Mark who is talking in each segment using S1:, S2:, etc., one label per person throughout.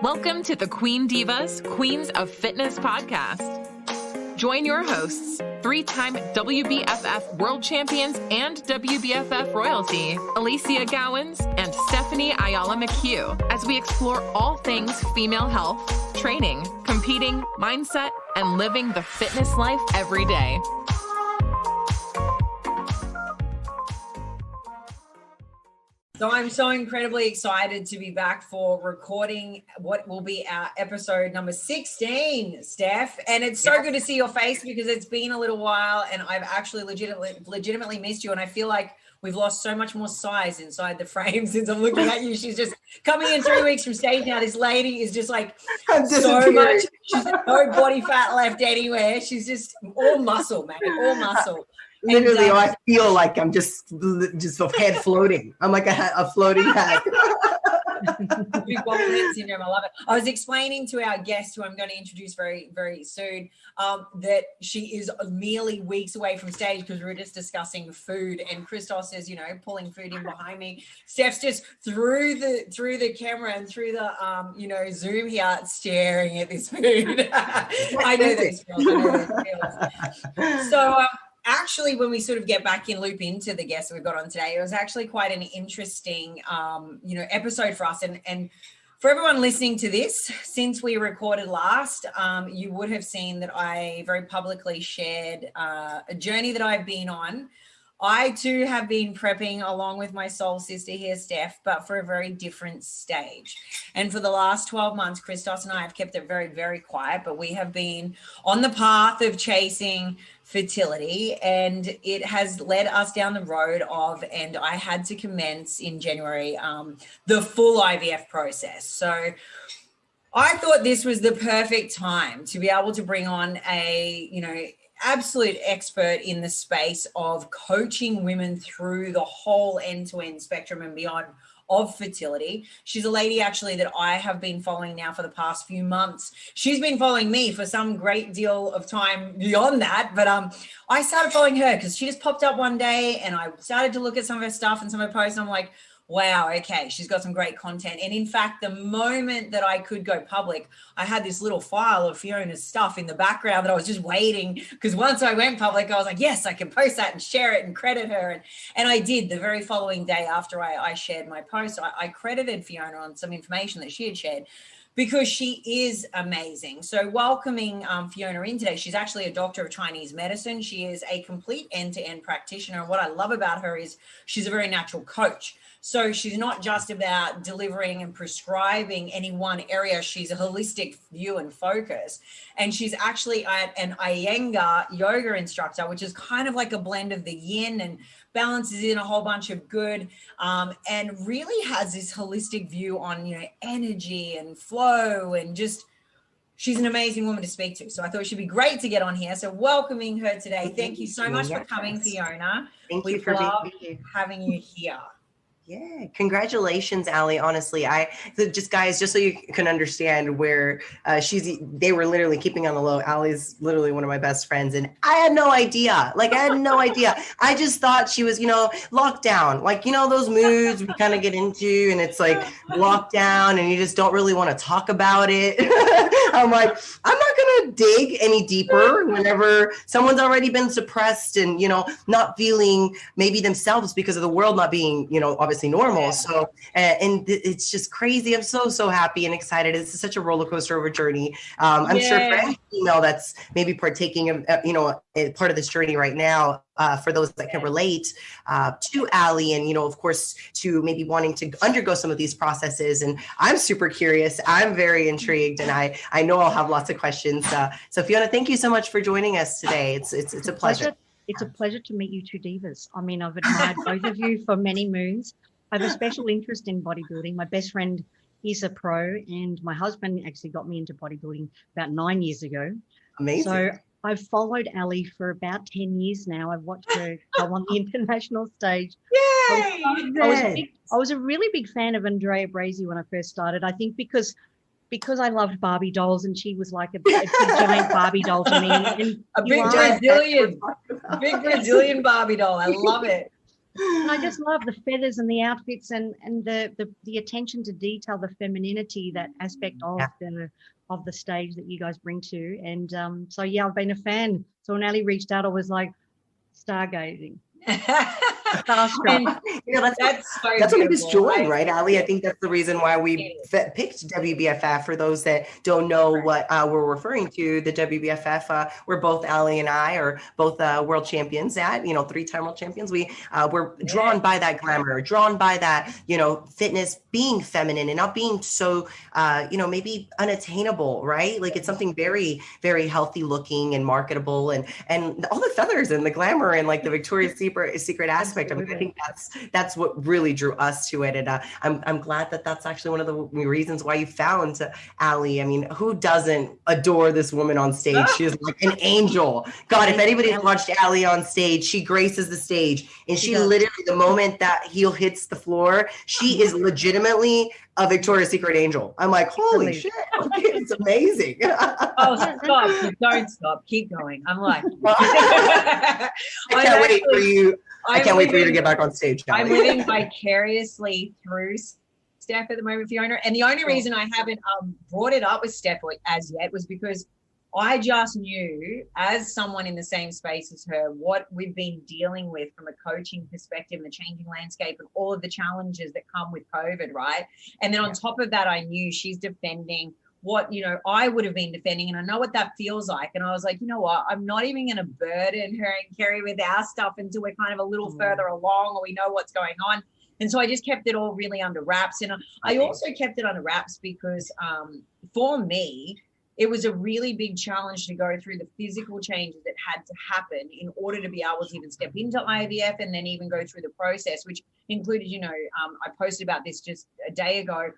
S1: Welcome to the Queen Divas, Queens of Fitness podcast. Join your hosts, three-time WBFF world champions and WBFF royalty, Alicia Gowans and Stephanie Ayala McHugh, as we explore all things female health, training, competing, mindset, and living the fitness life every day.
S2: So I'm so incredibly excited to be back for recording what will be our episode number 16, Steph. And it's so good to see your face because it's been a little while and I've actually legitimately missed you. And I feel like we've lost so much more size inside the frame since I'm looking at you. She's just coming in 3 weeks from stage now. This lady is just like so much. She's no body fat left anywhere. She's just all muscle, man, all muscle.
S3: Literally, I feel like I'm just a head floating. I'm like a floating head.
S2: Big bobble head syndrome. I love it. I was explaining to our guest, who I'm going to introduce very, very soon, that she is merely weeks away from stage because we were just discussing food. And Christos is, pulling food in behind me. Steph's just through the camera and through the Zoom here, staring at this food. I know those feels. So. Actually, when we sort of get back in loop into the guest that we've got on today, it was actually quite an interesting, episode for us. And for everyone listening to this, since we recorded last, you would have seen that I very publicly shared a journey that I've been on. I too have been prepping along with my soul sister here, Steph, but for a very different stage. And for the last 12 months, Christos and I have kept it very, very quiet, but we have been on the path of chasing fertility, and it has led us down the road of, and I had to commence in January, the full IVF process. So I thought this was the perfect time to be able to bring on a, absolute expert in the space of coaching women through the whole end-to-end spectrum and beyond of fertility. She's a lady actually that I have been following now for the past few months. She's been following me for some great deal of time beyond that, but I started following her because she just popped up one day and I started to look at some of her stuff and some of her posts and I'm like, wow, okay, she's got some great content. And in fact, the moment that I could go public, I had this little file of Fiona's stuff in the background that I was just waiting, because once I went public, I was like, yes, I can post that and share it and credit her. And I did. The very following day after I shared my post, I credited Fiona on some information that she had shared, because she is amazing. So welcoming Fiona in today, she's actually a doctor of Chinese medicine. She is a complete end-to-end practitioner. And what I love about her is she's a very natural coach. So she's not just about delivering and prescribing any one area. She's a holistic view and focus. And she's actually an Iyengar yoga instructor, which is kind of like a blend of the yin and balances in a whole bunch of good, and really has this holistic view on, energy and flow, and just, she's an amazing woman to speak to. So I thought she'd be great to get on here. So welcoming her today. Thank you so much for coming, Fiona.
S3: Thank you for being here.
S2: Having you here.
S3: Yeah, congratulations, Ali. Honestly, just so you can understand where they were literally keeping on the low. Ali's literally one of my best friends, and I had no idea. I just thought she was, locked down. Those moods we kind of get into, and it's like locked down, and you just don't really want to talk about it. I'm like, I'm not gonna dig any deeper whenever someone's already been suppressed and not feeling maybe themselves because of the world not being obviously normal. So and it's just crazy. I'm so happy and excited. It's such a roller coaster of a journey. I'm sure for any female that's maybe partaking of a part of this journey right now, for those that can relate to Ali, and of course to maybe wanting to undergo some of these processes. And I'm super curious. I'm very intrigued, and I know I'll have lots of questions. So Fiona, thank you so much for joining us today. It's a pleasure.
S4: It's a pleasure to meet you two divas. I mean, I've admired both of you for many moons. I have a special interest in bodybuilding. My best friend is a pro, and my husband actually got me into bodybuilding about 9 years ago.
S3: Amazing.
S4: So I've followed Ali for about 10 years now. I've watched her go on the international stage.
S3: Yay!
S4: I was a really big fan of Andrea Brazi when I first started. I think because I loved Barbie dolls, and she was like a big giant Barbie doll to me. And
S2: a big Brazilian Barbie doll. I love it.
S4: And I just love the feathers and the outfits and the attention to detail, the femininity, that aspect of the stage that you guys bring to. And so yeah, I've been a fan. So when Ali reached out, I was like stargazing.
S2: And, you know, that's
S3: what made us join, right, Ali? I think that's the reason why we picked WBFF. For those that don't know what we're referring to, the WBFF, we're both Ali and I are both world champions at, 3-time world champions. We're drawn by that glamour, drawn by that, fitness, being feminine and not being so, maybe unattainable, right? Like it's something very, very healthy looking and marketable, and all the feathers and the glamour and like the Victoria's Secret aspect. I mean, I think that's what really drew us to it, and I'm glad that that's actually one of the reasons why you found Ali. I mean, who doesn't adore this woman on stage? She is like an angel. God, if anybody's watched Ali on stage, she graces the stage, and she literally, the moment that heel hits the floor, she is legitimately a Victoria's Secret angel. I'm like, holy shit, okay, it's amazing.
S2: Oh, stop! Don't stop. Keep going. I'm like,
S3: I can't wait for you. I can't wait for you to get back on stage, Ali.
S2: I'm living vicariously through Steph at the moment, Fiona. And the only reason I haven't brought it up with Steph as yet was because I just knew, as someone in the same space as her, what we've been dealing with from a coaching perspective and the changing landscape and all of the challenges that come with COVID, right? And then on top of that, I knew she's defending what, I would have been defending, and I know what that feels like. And I was like, you know what, I'm not even going to burden her and Kerry with our stuff until we're kind of a little further along or we know what's going on. And so I just kept it all really under wraps. And I also kept it under wraps because for me, it was a really big challenge to go through the physical changes that had to happen in order to be able to even step into IVF and then even go through the process, which included, I posted about this just a day ago,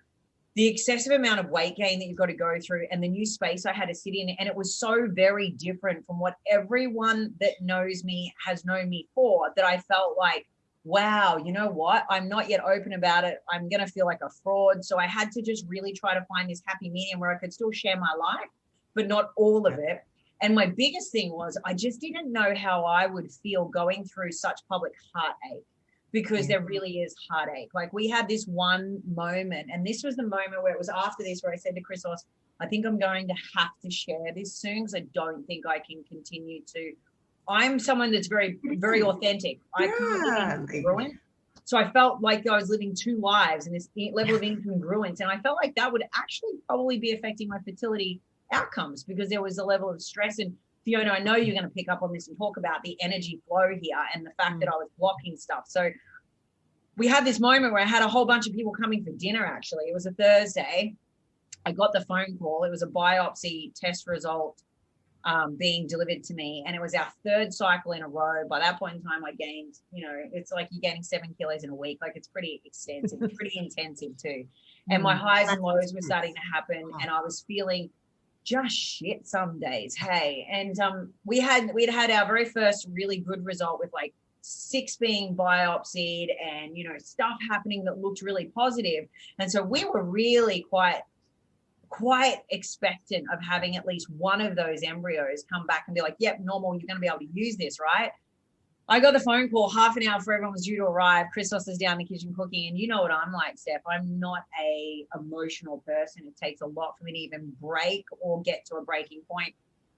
S2: the excessive amount of weight gain that you've got to go through and the new space I had to sit in. And it was so very different from what everyone that knows me has known me for, that I felt like, wow, you know what? I'm not yet open about it. I'm going to feel like a fraud. So I had to just really try to find this happy medium where I could still share my life, but not all of it. And my biggest thing was I just didn't know how I would feel going through such public heartache, because there really is heartache. Like we had this one moment, and this was the moment where it was after this where I said to Christos, I think I'm going to have to share this soon because I don't think I can continue to. I'm someone that's very, very authentic. I can't be congruent. So I felt like I was living two lives and this level of incongruence. And I felt like that would actually probably be affecting my fertility outcomes, because there was a level of stress. And Fiona, I know you're going to pick up on this and talk about the energy flow here and the fact that I was blocking stuff. So we had this moment where I had a whole bunch of people coming for dinner, actually. It was a Thursday. I got the phone call. It was a biopsy test result being delivered to me. And it was our third cycle in a row. By that point in time, I gained, it's like you're gaining 7 kilos in a week. Like it's pretty extensive, pretty intensive too. And my highs and lows were starting to happen. And I was feeling just shit some days. Hey, and we'd had our very first really good result with like 6 being biopsied and, stuff happening that looked really positive. And so we were really quite expectant of having at least one of those embryos come back and be like, yep, normal, you're going to be able to use this, right? I got the phone call half an hour before everyone was due to arrive. Christos is down in the kitchen cooking, and you know what I'm like, Steph. I'm not a emotional person. It takes a lot for me to even break or get to a breaking point.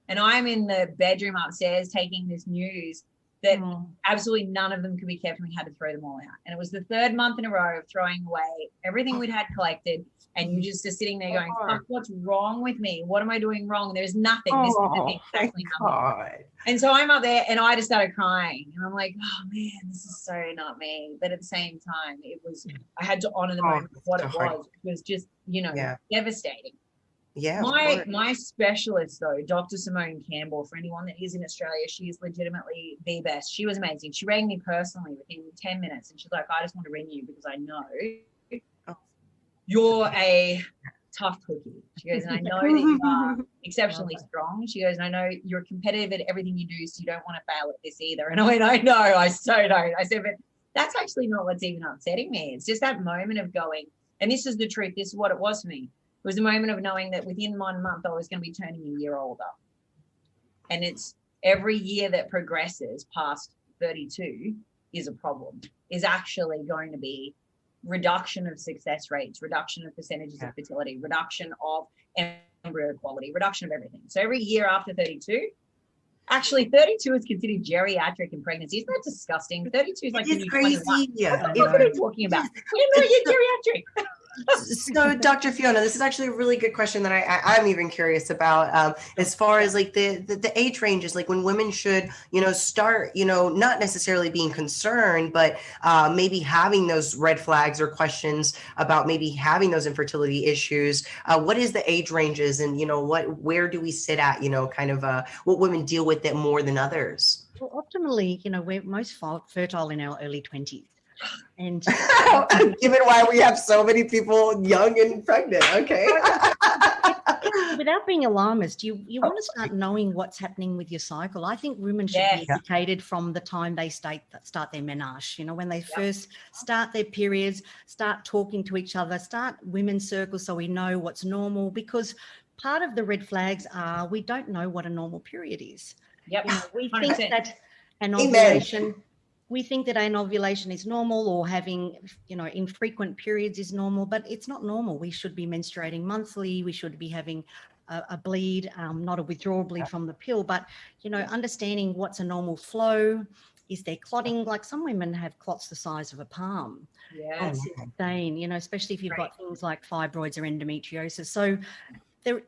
S2: And I'm in the bedroom upstairs taking this news that absolutely none of them could be kept, and we had to throw them all out. And it was the 3rd month in a row of throwing away everything we'd had collected. And you just are sitting there going, fuck, what's wrong with me? What am I doing wrong? There's nothing. This is exactly nothing. And so I'm up there and I just started crying. And I'm like, oh man, this is so not me. But at the same time, I had to honor the moment of what it was. It was just, devastating.
S3: Yeah.
S2: My specialist though, Dr. Simone Campbell, for anyone that is in Australia, she is legitimately the best. She was amazing. She rang me personally within 10 minutes and she's like, I just want to ring you because I know you're a tough cookie. She goes, and I know that you are exceptionally strong. She goes, and I know you're competitive at everything you do, so you don't want to fail at this either. And I went, I know, I so don't. I said, but that's actually not what's even upsetting me. It's just that moment of going, and this is the truth, this is what it was for me. It was a moment of knowing that within 1 month I was going to be turning a year older. And it's every year that progresses past 32, is a problem is actually going to be reduction of success rates, reduction of percentages of fertility, reduction of embryo quality, reduction of everything. So every year after 32, actually 32 is considered geriatric in pregnancy. Isn't that disgusting? 32 is like
S3: It's crazy.
S2: What are you talking about? We're not yet geriatric.
S3: So, Dr. Fiona, this is actually a really good question that I'm even curious about. As far as like the age ranges, like when women should, start, not necessarily being concerned, but maybe having those red flags or questions about maybe having those infertility issues. What is the age ranges, and where do we sit at? Kind of what women deal with it more than others.
S4: Well, optimally, we're most fertile in our early 20s. And
S3: given why we have so many people young and pregnant, okay.
S4: Without being alarmist, you want to start knowing what's happening with your cycle. I think women should be educated from the time they start their menarche. When they first start their periods, start talking to each other, start women's circles so we know what's normal, because part of the red flags are we don't know what a normal period is. We think that an ovulation... We think that an ovulation is normal, or having, infrequent periods is normal, but it's not normal. We should be menstruating monthly. We should be having a bleed, not a withdrawal bleed from the pill, but, understanding what's a normal flow. Is there clotting? Like some women have clots the size of a palm. That's insane, especially if you've got things like fibroids or endometriosis. So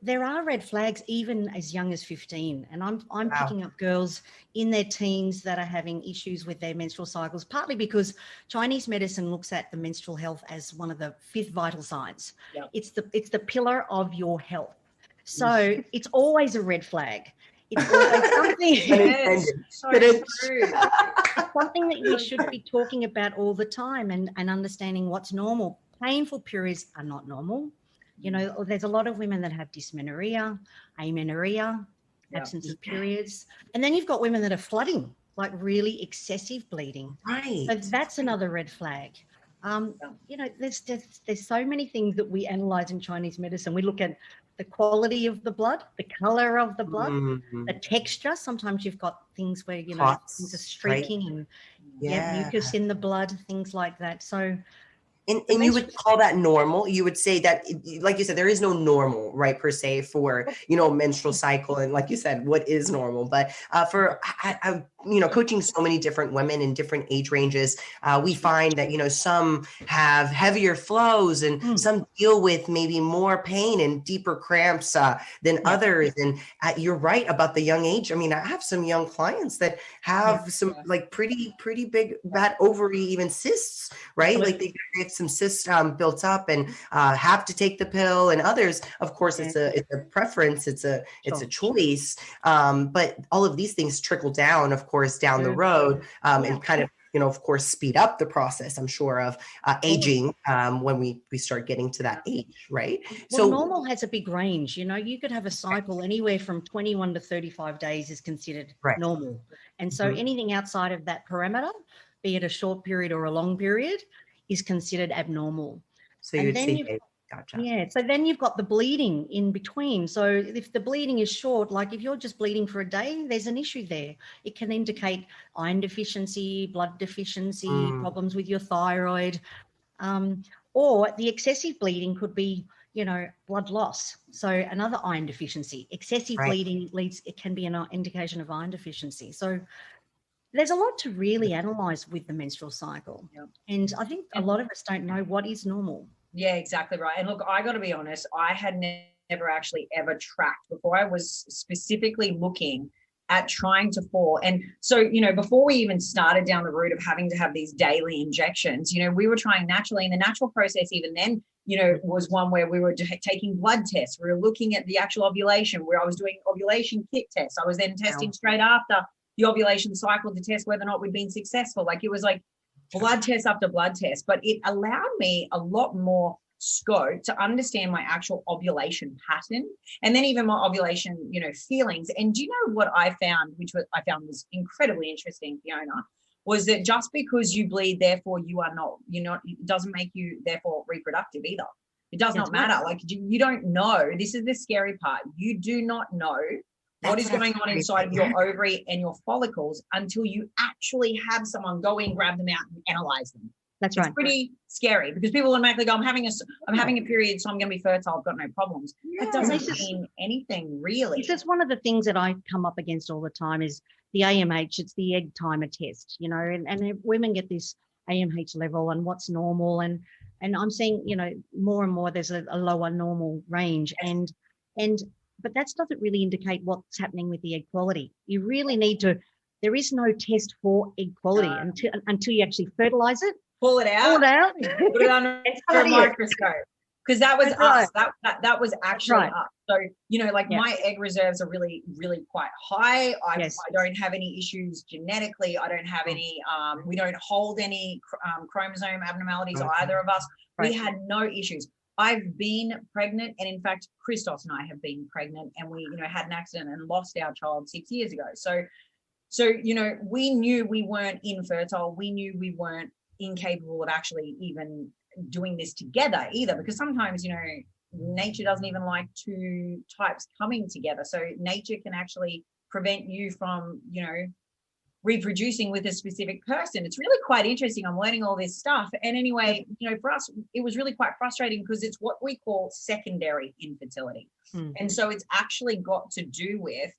S4: there are red flags even as young as 15, and I'm picking up girls in their teens that are having issues with their menstrual cycles, partly because Chinese medicine looks at the menstrual health as one of the 5th vital signs. It's the pillar of your health. So it's always a red flag. It's always something something that we should be talking about all the time and understanding what's normal. Painful periods are not normal. There's a lot of women that have dysmenorrhea, amenorrhea, absence of periods. And then you've got women that are flooding, like really excessive bleeding.
S3: Right.
S4: So that's another red flag. There's so many things that we analyze in Chinese medicine. We look at the quality of the blood, the color of the blood, the texture. Sometimes you've got things where,
S3: Clots,
S4: things are streaking and mucus in the blood, things like that. So...
S3: And you would call that normal? You would say that, like you said, there is no normal, right, per se, for, menstrual cycle. And like you said, what is normal? But for, coaching so many different women in different age ranges, we find that, some have heavier flows and some deal with maybe more pain and deeper cramps than others. And you're right about the young age. I mean, I have some young clients that have some like pretty big, bad ovary, even cysts, right? Like they get some cysts built up and have to take the pill, and others, of course, it's a preference, it's a choice, but all of these things trickle down, of course, down the road, and kind of of course speed up the process, I'm sure, of aging when we start getting to that age, right?
S4: Well, so normal has a big range. You could have a cycle anywhere from 21 to 35 days is considered normal, and so anything outside of that parameter, be it a short period or a long period, is considered abnormal.
S3: So you'd say, gotcha.
S4: Yeah. So then you've got the bleeding in between. So if the bleeding is short, like if you're just bleeding for a day, there's an issue there. It can indicate iron deficiency, blood deficiency, problems with your thyroid, or the excessive bleeding could be, blood loss. So another iron deficiency. Excessive bleeding it can be an indication of iron deficiency. So there's a lot to really analyze with the menstrual cycle. And I think a lot of us don't know what is normal.
S2: Yeah, exactly right. And look, I got to be honest, I had never actually ever tracked before. I was specifically looking at trying to fall. And so, before we even started down the route of having to have these daily injections, we were trying naturally. And the natural process even then, was one where we were taking blood tests. We were looking at the actual ovulation, where I was doing ovulation kit tests. I was then testing straight after the ovulation cycle to test whether or not we'd been successful. Like it was like blood test after blood test, but it allowed me a lot more scope to understand my actual ovulation pattern, and then even my ovulation, feelings. And do you know what I found, I found was incredibly interesting, Fiona, was that just because you bleed, therefore it doesn't make you therefore reproductive either. It does not matter. Like you don't know. This is the scary part. You do not know what is going on inside of your ovary and your follicles until you actually have someone go in, grab them out and analyze them.
S4: That's right.
S2: It's pretty scary because people automatically go, I'm having a period, so I'm going to be fertile. I've got no problems. That doesn't mean anything really.
S4: That's one of the things that I come up against all the time is the AMH. It's the egg timer test, you know, and women get this AMH level and what's normal. And I'm seeing, you know, more and more there's a lower normal range. But that doesn't really indicate what's happening with the egg quality. You really need to, there is no test for egg quality until you actually fertilize it.
S2: Pull it out. Put it under a microscope. Because that was us. That was actually us. So, you know, like my egg reserves are really, really quite high. I don't have any issues genetically. I don't have any, we don't hold any chromosome abnormalities, either of us. We had no issues. I've been pregnant, and in fact, Christos and I have been pregnant, and we, you know, had an accident and lost our child 6 years ago. So, you know, we knew we weren't infertile. We knew we weren't incapable of actually even doing this together either, because sometimes, you know, nature doesn't even like two types coming together. So nature can actually prevent you from, you know, reproducing with a specific person. It's really quite interesting. I'm learning all this stuff. And anyway, you know, for us, it was really quite frustrating because it's what we call secondary infertility. And so it's actually got to do with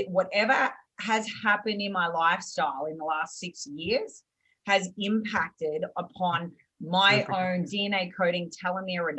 S2: whatever has happened in my lifestyle in the last 6 years has impacted upon my own DNA coding telomere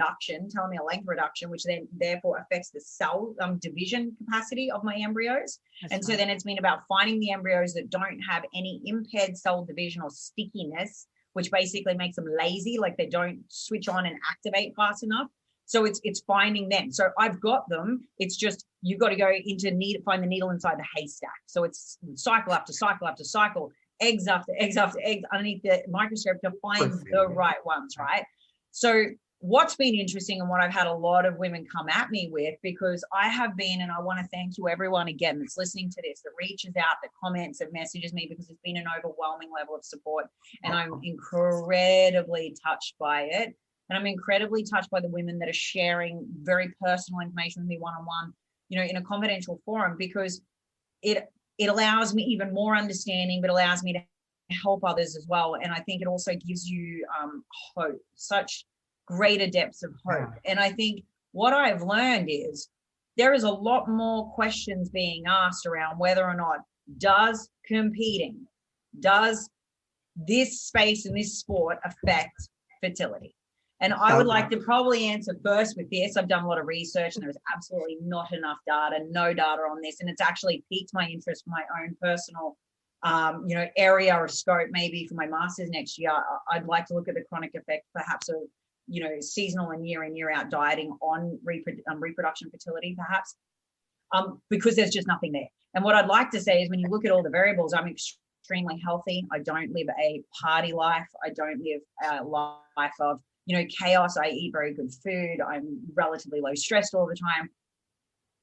S2: length reduction, which then therefore affects the cell division capacity of my embryos. So then it's been about finding the embryos that don't have any impaired cell division or stickiness, which basically makes them lazy, like they don't switch on and activate fast enough. So it's finding them. So I've got them. It's just you've got to go into find the needle inside the haystack. So it's cycle after cycle after cycle, eggs after eggs after eggs underneath the microscope to find the right ones, right? So what's been interesting and what I've had a lot of women come at me with, because I have been, and I want to thank you everyone again that's listening to this, that reaches out, that comments, that messages me, because it's been an overwhelming level of support, and I'm incredibly touched by it. And I'm incredibly touched by the women that are sharing very personal information with me one-on-one, you know, in a confidential forum, because it allows me even more understanding, but allows me to help others as well. And I think it also gives you hope, such greater depths of hope. And I think what I've learned is there is a lot more questions being asked around whether or not does this space in this sport affect fertility? And I would like to probably answer first with this. I've done a lot of research and there's absolutely not enough data, no data on this. And it's actually piqued my interest for my own personal, you know, area of scope, maybe for my master's next year. I'd like to look at the chronic effect perhaps of, you know, seasonal and year in, year out dieting on reproduction fertility, perhaps, because there's just nothing there. And what I'd like to say is when you look at all the variables, I'm extremely healthy. I don't live a party life. I don't live a life of, you know, chaos. I eat very good food. I'm relatively low stressed all the time.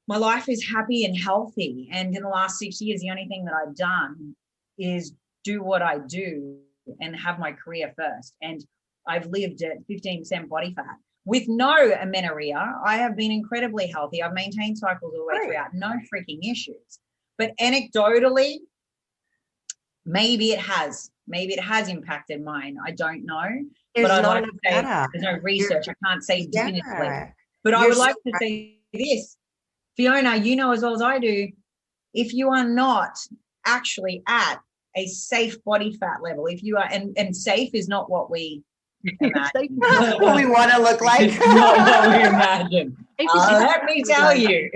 S2: My life is happy and healthy. And in the last 6 years, the only thing that I've done is do what I do and have my career first. And I've lived at 15% body fat with no amenorrhea. I have been incredibly healthy. I've maintained cycles all the way throughout, no freaking issues. But anecdotally, maybe it has impacted mine. I don't know. But I'd like to say there's no research. I can't say definitively. But I would like to say this, Fiona, you know as well as I do, if you are not actually at a safe body fat level, if you are, and safe is not what we imagine.
S3: What we want to look like.
S2: Not what we imagine. Let me tell you.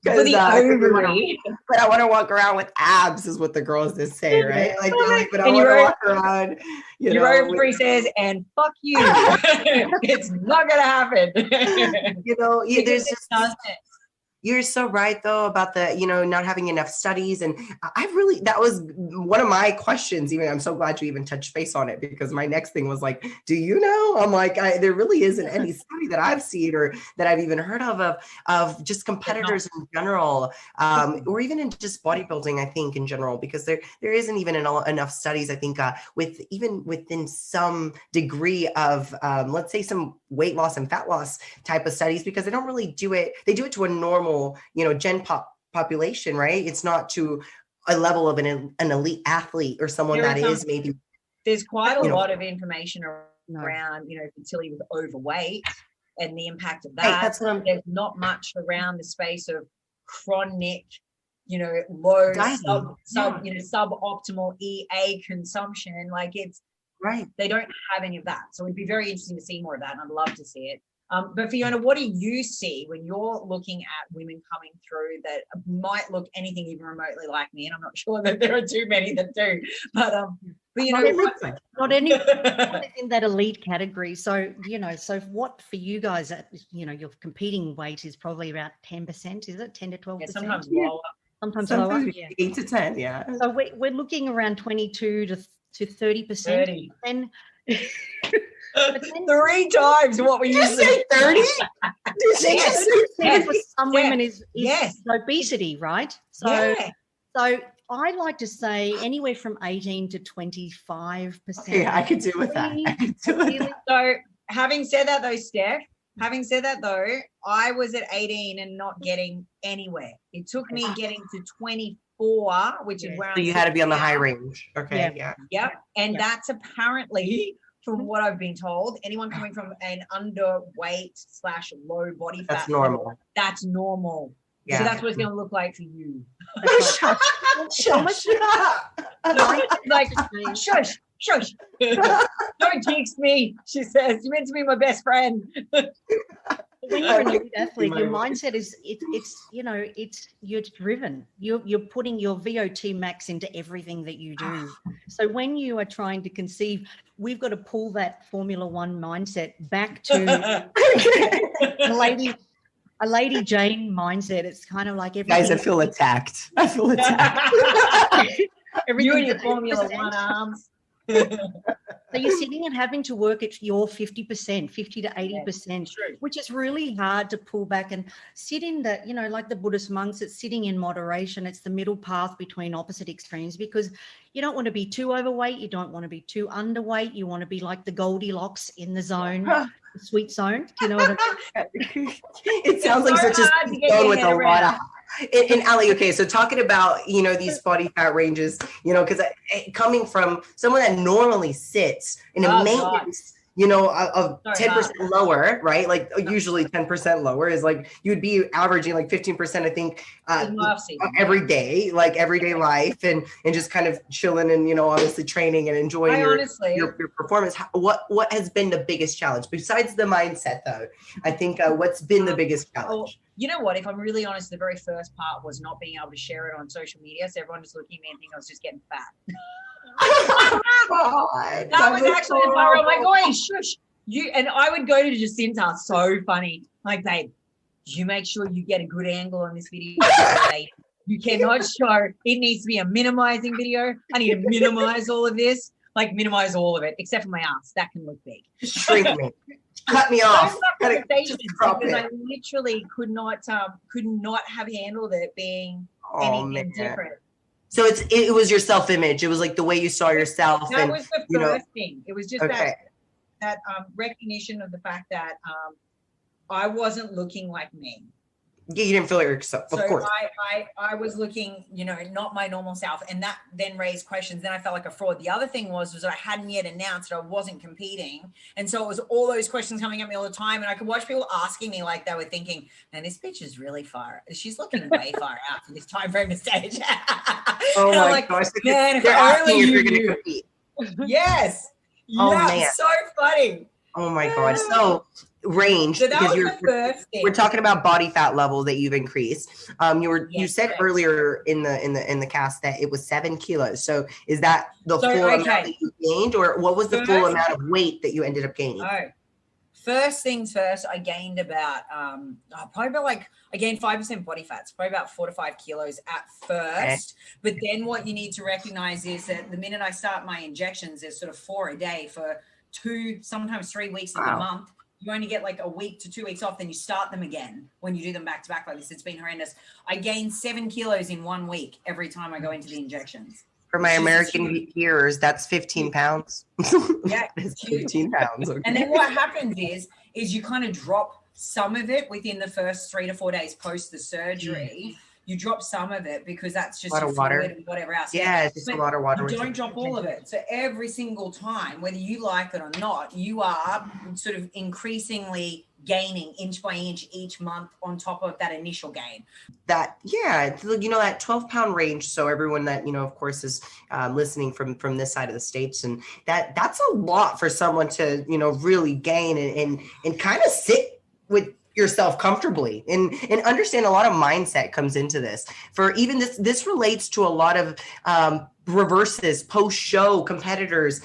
S2: For the ovary.
S3: But I want to walk around with abs is what the girls just say, right? Like, but I want to walk around.
S2: Your ovary says, and fuck you. It's not going to happen.
S3: You know, there's just You're so right, though, about the, not having enough studies. And that was one of my questions. Even I'm so glad you even touched base on it, because my next thing was like, do you know? I'm like, there really isn't any study that I've seen or that I've even heard of just competitors in general, or even in just bodybuilding, I think, in general, because there isn't even enough studies, I think, within some degree of, let's say, some weight loss and fat loss type of studies, because they don't really do it. They do it to a normal normal, population, right? It's not to a level of an elite athlete or someone that is maybe.
S2: There's quite a lot of information around, fertility with overweight and the impact of that.
S3: Right, that's what
S2: There's not much around the space of chronic, low suboptimal EA consumption. Like it's
S3: right.
S2: They don't have any of that. So it'd be very interesting to see more of that. And I'd love to see it. But Fiona, what do you see when you're looking at women coming through that might look anything even remotely like me? And I'm not sure that there are too many that do, but
S4: not anything in that elite category. So, so what for you guys at, your competing weight is probably about 10%, is it? 10 to 12%?
S2: Yeah, sometimes lower.
S4: Sometimes lower.
S3: 8 to 10, yeah.
S4: So we're looking around 22 to 30%.
S2: 30.
S4: And
S2: 3 times what we used to
S3: say 30.
S2: Yes.
S4: For some women is
S2: yes.
S4: obesity, right? So I like to say anywhere from 18 to 25%.
S3: Yeah, I could do with that.
S2: So having said that though, Steph, I was at 18 and not getting anywhere. It took me getting to 24, which is where
S3: so you had to be on the high range. Okay. Yeah.
S2: Yep. And that's apparently, from what I've been told, anyone coming from an underweight/low body fat.
S3: That's normal.
S2: That's normal.
S3: Yeah.
S2: So that's what it's going to look like for you.
S3: Shush.
S2: Like, shush. Don't jinx me, she says. You're meant to be my best friend.
S4: When you're an elite athlete, your mindset is you're driven. You're putting your VO2 max into everything that you do. So when you are trying to conceive, we've got to pull that Formula One mindset back to a Lady Jane mindset. It's kind of like everything.
S3: Guys, I feel attacked.
S2: You and your Formula One arms.
S4: So you're sitting and having to work at your 50%, 50 to 80%, which is really hard to pull back and sit in the, like the Buddhist monks, it's sitting in moderation. It's the middle path between opposite extremes, because you don't want to be too overweight. You don't want to be too underweight. You want to be like the Goldilocks in the zone, the sweet zone. Do you know what I mean?
S3: It sounds like such a zone with a lot of. And Ali, okay, so talking about, these body fat ranges, because coming from someone that normally sits in a maintenance, of 10% lower, right? Like usually 10% lower is like, you'd be averaging like 15%, I think, every day, like everyday life and just kind of chilling and, obviously training and enjoying your performance. What has been the biggest challenge besides the mindset though? I think what's been the biggest challenge?
S2: You know what? If I'm really honest, the very first part was not being able to share it on social media. So everyone just looking at me and thinking I was just getting fat. That was actually the part where I'm like, oh, shush. And I would go to Jacinta, so funny. Like, babe, you make sure you get a good angle on this video. You cannot show. It needs to be a minimizing video. I need to minimize all of this. Like, minimize all of it, except for my ass. That can look big.
S3: Shrink me. Cut me off.
S2: Because I literally could not have handled it being anything different.
S3: So it was your self-image. It was like the way you saw yourself.
S2: That was the first thing. It was just that recognition of the fact that I wasn't looking like me.
S3: Yeah, you didn't feel like yourself, of course.
S2: I was looking, not my normal self, and that then raised questions. Then I felt like a fraud. The other thing was I hadn't yet announced that I wasn't competing, and so it was all those questions coming at me all the time, and I could watch people asking me like they were thinking, "Man, this bitch is really far. She's looking way far out for this time frame of stage."
S3: Oh my gosh!
S2: Man,
S3: they're asking if you're going to compete.
S2: Yes.
S3: Oh
S2: yeah,
S3: man,
S2: so funny.
S3: Oh my god! So range,
S2: so
S3: because we're talking about body fat level that you've increased. You said earlier in the cast that it was 7 kilos. So is that the full amount that you gained, or what was the full amount of weight that you ended up gaining?
S2: First things first, I gained about I gained 5% body fat, so probably about 4 to 5 kilos at first. But then what you need to recognize is that the minute I start my injections, there's sort of 4 a day for 2, sometimes 3 weeks of the month. You only get like a week to 2 weeks off, then you start them again when you do them back to back like this. It's been horrendous. I gained 7 kilos in 1 week every time I go into the injections.
S3: For my American viewers, that's 15 pounds.
S2: Yeah,
S3: it's 15 pounds. Okay.
S2: And then what happens is you kind of drop some of it within the first 3 to 4 days post the surgery. You drop some of it because that's just your fluid and whatever else.
S3: Yeah, it's just a lot of water.
S2: You don't drop all of it. So every single time, whether you like it or not, you are sort of increasingly gaining inch by inch each month on top of that initial gain.
S3: That, yeah, you know, that 12-pound range. So everyone that, you know, of course, is listening from this side of the States, and that's a lot for someone to, you know, really gain and kind of sit with yourself comfortably and understand. A lot of mindset comes into this. For even this relates to a lot of reverses, post-show competitors,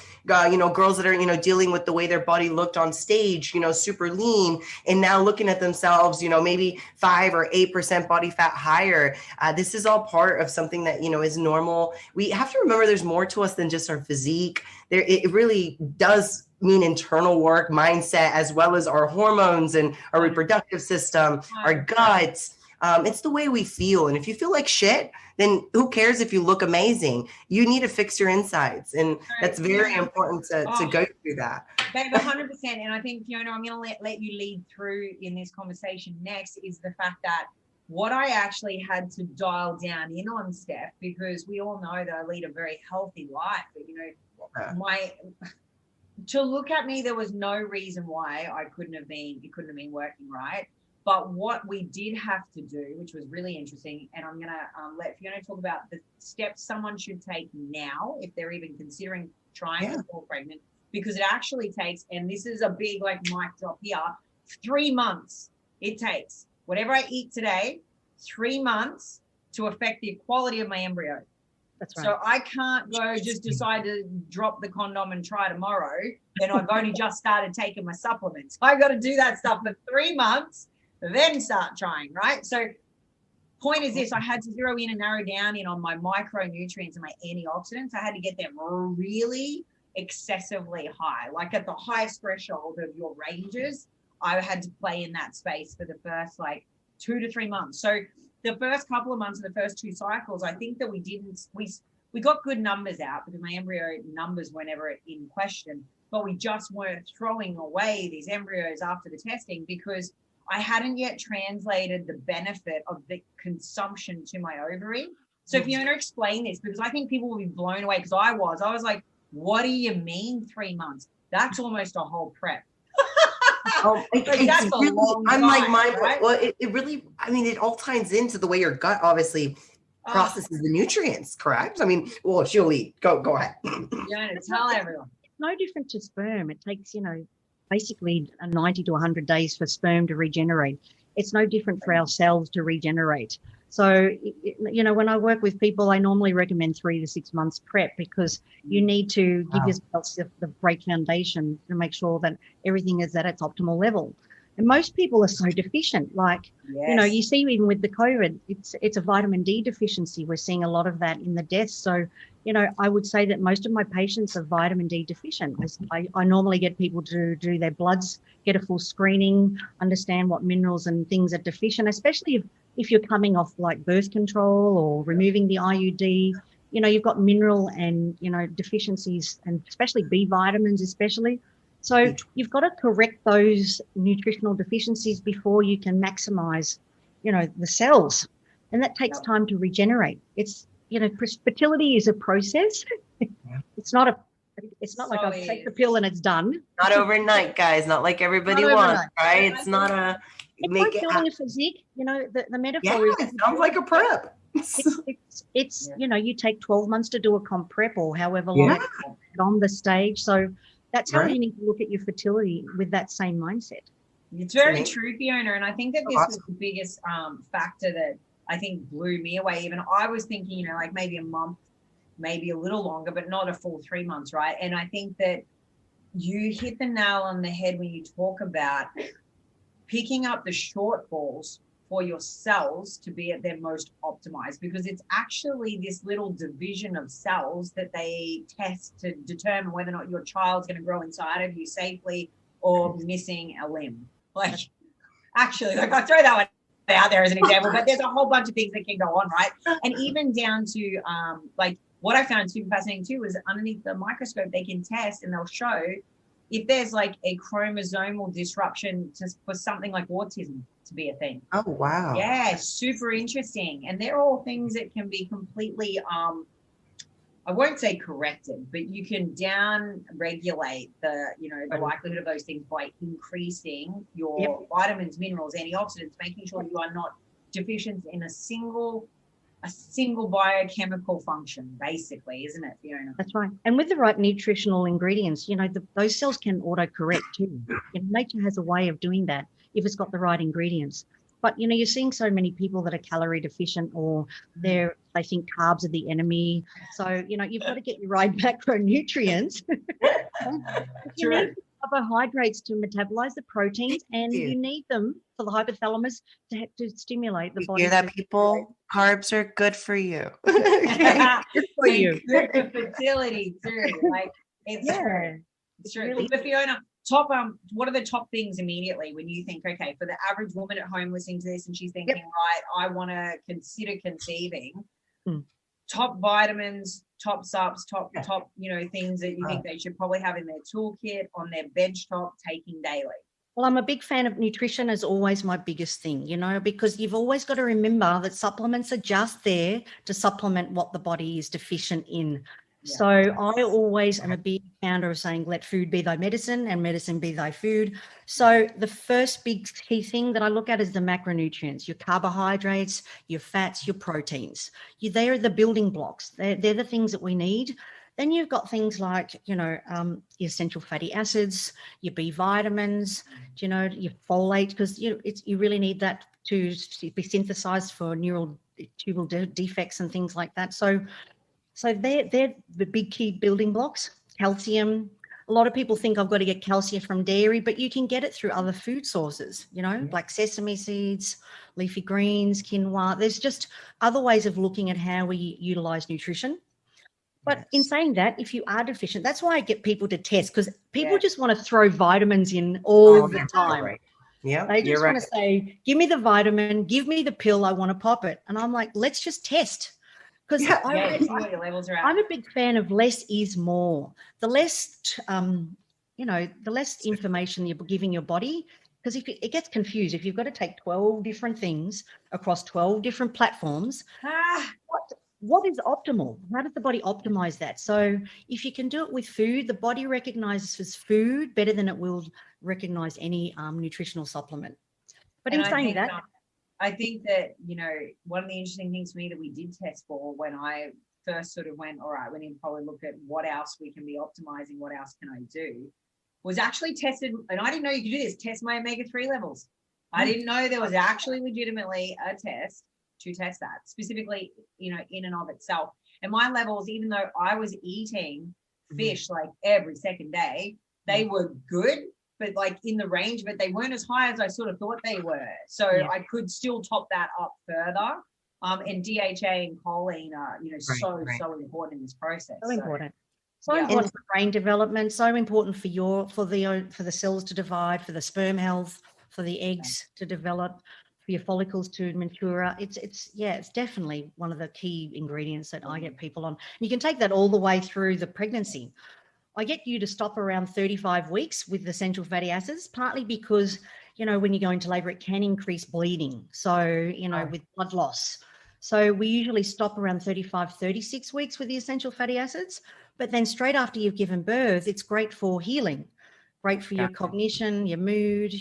S3: you know, girls that are, you know, dealing with the way their body looked on stage, you know, super lean, and now looking at themselves, you know, maybe 5 or 8% body fat higher. This is all part of something that, you know, is normal. We have to remember there's more to us than just our physique. It really does mean internal work, mindset, as well as our hormones and our reproductive system, our guts. It's the way we feel. And if you feel like shit, then who cares if you look amazing? You need to fix your insides. And that's very important to go through that.
S2: Babe, 100%. And I think, Fiona, I'm going to let you lead through in this conversation next is the fact that what I actually had to dial down in on, Steph, because we all know that I lead a very healthy life. But, you know, to look at me, there was no reason why it couldn't have been working right. But what we did have to do, which was really interesting, and I'm going to let Fiona talk about the steps someone should take now if they're even considering trying to fall pregnant, because it actually takes, and this is a big like mic drop here, 3 months it takes. Whatever I eat today, 3 months to affect the quality of my embryo.
S4: That's right.
S2: So I can't go just decide to drop the condom and try tomorrow. Then I've only just started taking my supplements. I got to do that stuff for 3 months, then start trying, right? So point is this, I had to zero in and narrow down in on my micronutrients and my antioxidants. I had to get them really excessively high, like at the highest threshold of your ranges. I had to play in that space for the first like 2 to 3 months. So the first couple of months of the first 2 cycles, I think that we got good numbers out because my embryo numbers were never in question, but we just weren't throwing away these embryos after the testing because I hadn't yet translated the benefit of the consumption to my ovary. So if you want to explain this, because I think people will be blown away because I was like, what do you mean 3 months? That's almost a whole prep.
S3: It's really, I'm like, right? Well, it really, I mean, it all ties into the way your gut obviously processes the nutrients, correct? I mean, well, she'll eat. Go ahead.
S2: Yeah, tell everyone.
S4: It's no different to sperm. It takes, you know, basically 90 to 100 days for sperm to regenerate. It's no different for our cells to regenerate. So, you know, when I work with people, I normally recommend 3 to 6 months prep because you need to give yourself the great foundation to make sure that everything is at its optimal level. And most people are so deficient. Like, you know, you see even with the COVID, it's a vitamin D deficiency. We're seeing a lot of that in the deaths. So, you know, I would say that most of my patients are vitamin D deficient. I normally get people to do their bloods, get a full screening, understand what minerals and things are deficient, especially if you're coming off like birth control or removing the IUD. You know, you've got mineral and, you know, deficiencies, and especially B vitamins especially. So you've got to correct those nutritional deficiencies before you can maximize, you know, the cells. And that takes time to regenerate. It's, you know, fertility is a process. It's not like I'll take the pill and it's done.
S3: Not overnight, guys. Not like everybody wants, right? It's not a
S4: make it building a physique. You know, the metaphor is.
S3: It sounds like a prep.
S4: It's you know, you take 12 months to do a comp prep or however long on the stage. So that's how you need to look at your fertility with that same mindset.
S2: It's very true, Fiona. And I think that this was the biggest factor that I think blew me away. Even I was thinking, you know, like maybe a month, maybe a little longer, but not a full 3 months, right? And I think that you hit the nail on the head when you talk about picking up the shortfalls for your cells to be at their most optimized, because it's actually this little division of cells that they test to determine whether or not your child's going to grow inside of you safely or missing a limb. Like, actually, like I throw that one out there as an example, but there's a whole bunch of things that can go on, right? And even down to like what I found super fascinating too was underneath the microscope, they can test and they'll show if there's like a chromosomal disruption for something like autism to be a thing.
S3: Oh, wow.
S2: Yeah, super interesting. And they're all things that can be completely, I won't say corrected, but you can down regulate the likelihood of those things by increasing your vitamins, minerals, antioxidants, making sure you are not deficient in a single biochemical function, basically, isn't it, Fiona?
S4: That's right. And with the right nutritional ingredients, those cells can auto-correct too. Nature has a way of doing that if it's got the right ingredients. But, you're seeing so many people that are calorie deficient, or they think carbs are the enemy. So, you've got to get your right macronutrients. You need carbohydrates to metabolize the proteins, and you need them for the hypothalamus to stimulate the body.
S3: You hear that, people? Carbs are good for you.
S4: Good for you.
S2: Good for fertility too. Like, it's true. It's true.
S4: Really.
S2: But Fiona, what are the top things immediately when you think, okay, for the average woman at home listening to this and she's thinking, right, I want to consider conceiving, top vitamins, top subs, top things that you think they should probably have in their toolkit, on their bench top, taking daily?
S4: Well, I'm a big fan of nutrition, is always my biggest thing, because you've always got to remember that supplements are just there to supplement what the body is deficient in. Yeah. So I always am a big founder of saying, let food be thy medicine and medicine be thy food. So the first big key thing that I look at is the macronutrients, your carbohydrates, your fats, your proteins. They are the building blocks. They're the things that we need. Then you've got things like, your essential fatty acids, your B vitamins, your folate, because you really need that to be synthesized for neural tubal defects and things like that. So they're the big key building blocks. Calcium. A lot of people think I've got to get calcium from dairy, but you can get it through other food sources, like sesame seeds, leafy greens, quinoa. There's just other ways of looking at how we utilize nutrition. But in saying that, if you are deficient, that's why I get people to test, because people just want to throw vitamins in all the time.
S3: Right. Yeah,
S4: they just want to say, give me the vitamin, give me the pill, I want to pop it. And I'm like, let's just test. Because I'm a big fan of less is more. The less, the less information you're giving your body, because if it gets confused, if you've got to take 12 different things across 12 different platforms, what is optimal? How does the body optimize that? So if you can do it with food, the body recognizes food better than it will recognize any nutritional supplement. But in saying that,
S2: I think that, one of the interesting things for me that we did test for when I first sort of went, all right, we need to probably look at what else we can be optimizing, what else can I do, was actually tested, and I didn't know you could do this, test my omega-3 levels. I didn't know there was actually legitimately a test to test that, specifically, in and of itself. And my levels, even though I was eating fish like every second day, they were good, but like in the range, but they weren't as high as I sort of thought they were. So I could still top that up further. And DHA and choline are, so important in this process.
S4: So important. So important for brain development, so important for the cells to divide, for the sperm health, for the eggs to develop, for your follicles to mature. It's definitely one of the key ingredients that I get people on. You can take that all the way through the pregnancy. I get you to stop around 35 weeks with essential fatty acids, partly because, when you go into labor, it can increase bleeding. So, with blood loss. So we usually stop around 35, 36 weeks with the essential fatty acids. But then straight after you've given birth, it's great for healing, great for your cognition, your mood,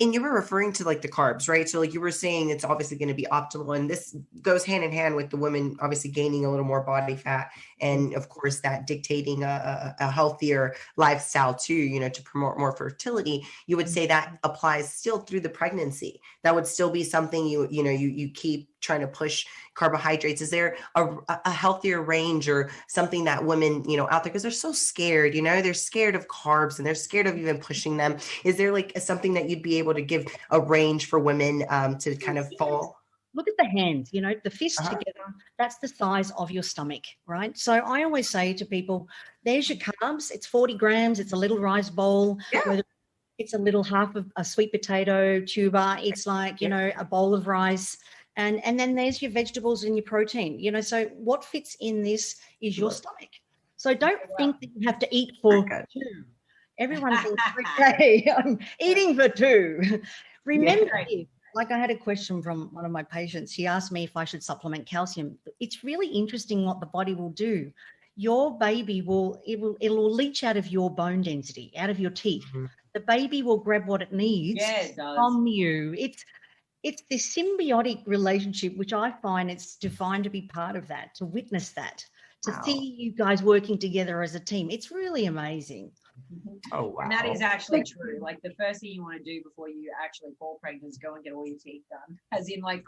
S3: And you were referring to like the carbs, right? So like you were saying it's obviously going to be optimal, and this goes hand in hand with the women obviously gaining a little more body fat, and of course that dictating a healthier lifestyle too, to promote more fertility. You would say that applies still through the pregnancy. That would still be something you keep trying to push carbohydrates. Is there a healthier range or something that women, out there, because they're so scared, they're scared of carbs and they're scared of even pushing them. Is there like something that you'd be able to give a range for women to kind of fall?
S4: Look at the hands, the fists together, that's the size of your stomach, right? So I always say to people, there's your carbs. It's 40 grams. It's a little rice bowl. Whether it's a little half of a sweet potato tuber. It's like, a bowl of rice. And then there's your vegetables and your protein, so what fits in this is your stomach. So don't think that you have to eat for two. Everyone thinks, okay, I'm eating for two. Remember, like I had a question from one of my patients. She asked me if I should supplement calcium. It's really interesting what the body will do. Your baby it'll leach out of your bone density, out of your teeth.
S3: Mm-hmm.
S4: The baby will grab what it needs from you. It's this symbiotic relationship, which I find it's divine to be part of that, to witness that, to see you guys working together as a team. It's really amazing.
S3: Oh, wow.
S2: And that is actually true. Like the first thing you want to do before you actually fall pregnant is go and get all your teeth done. As in like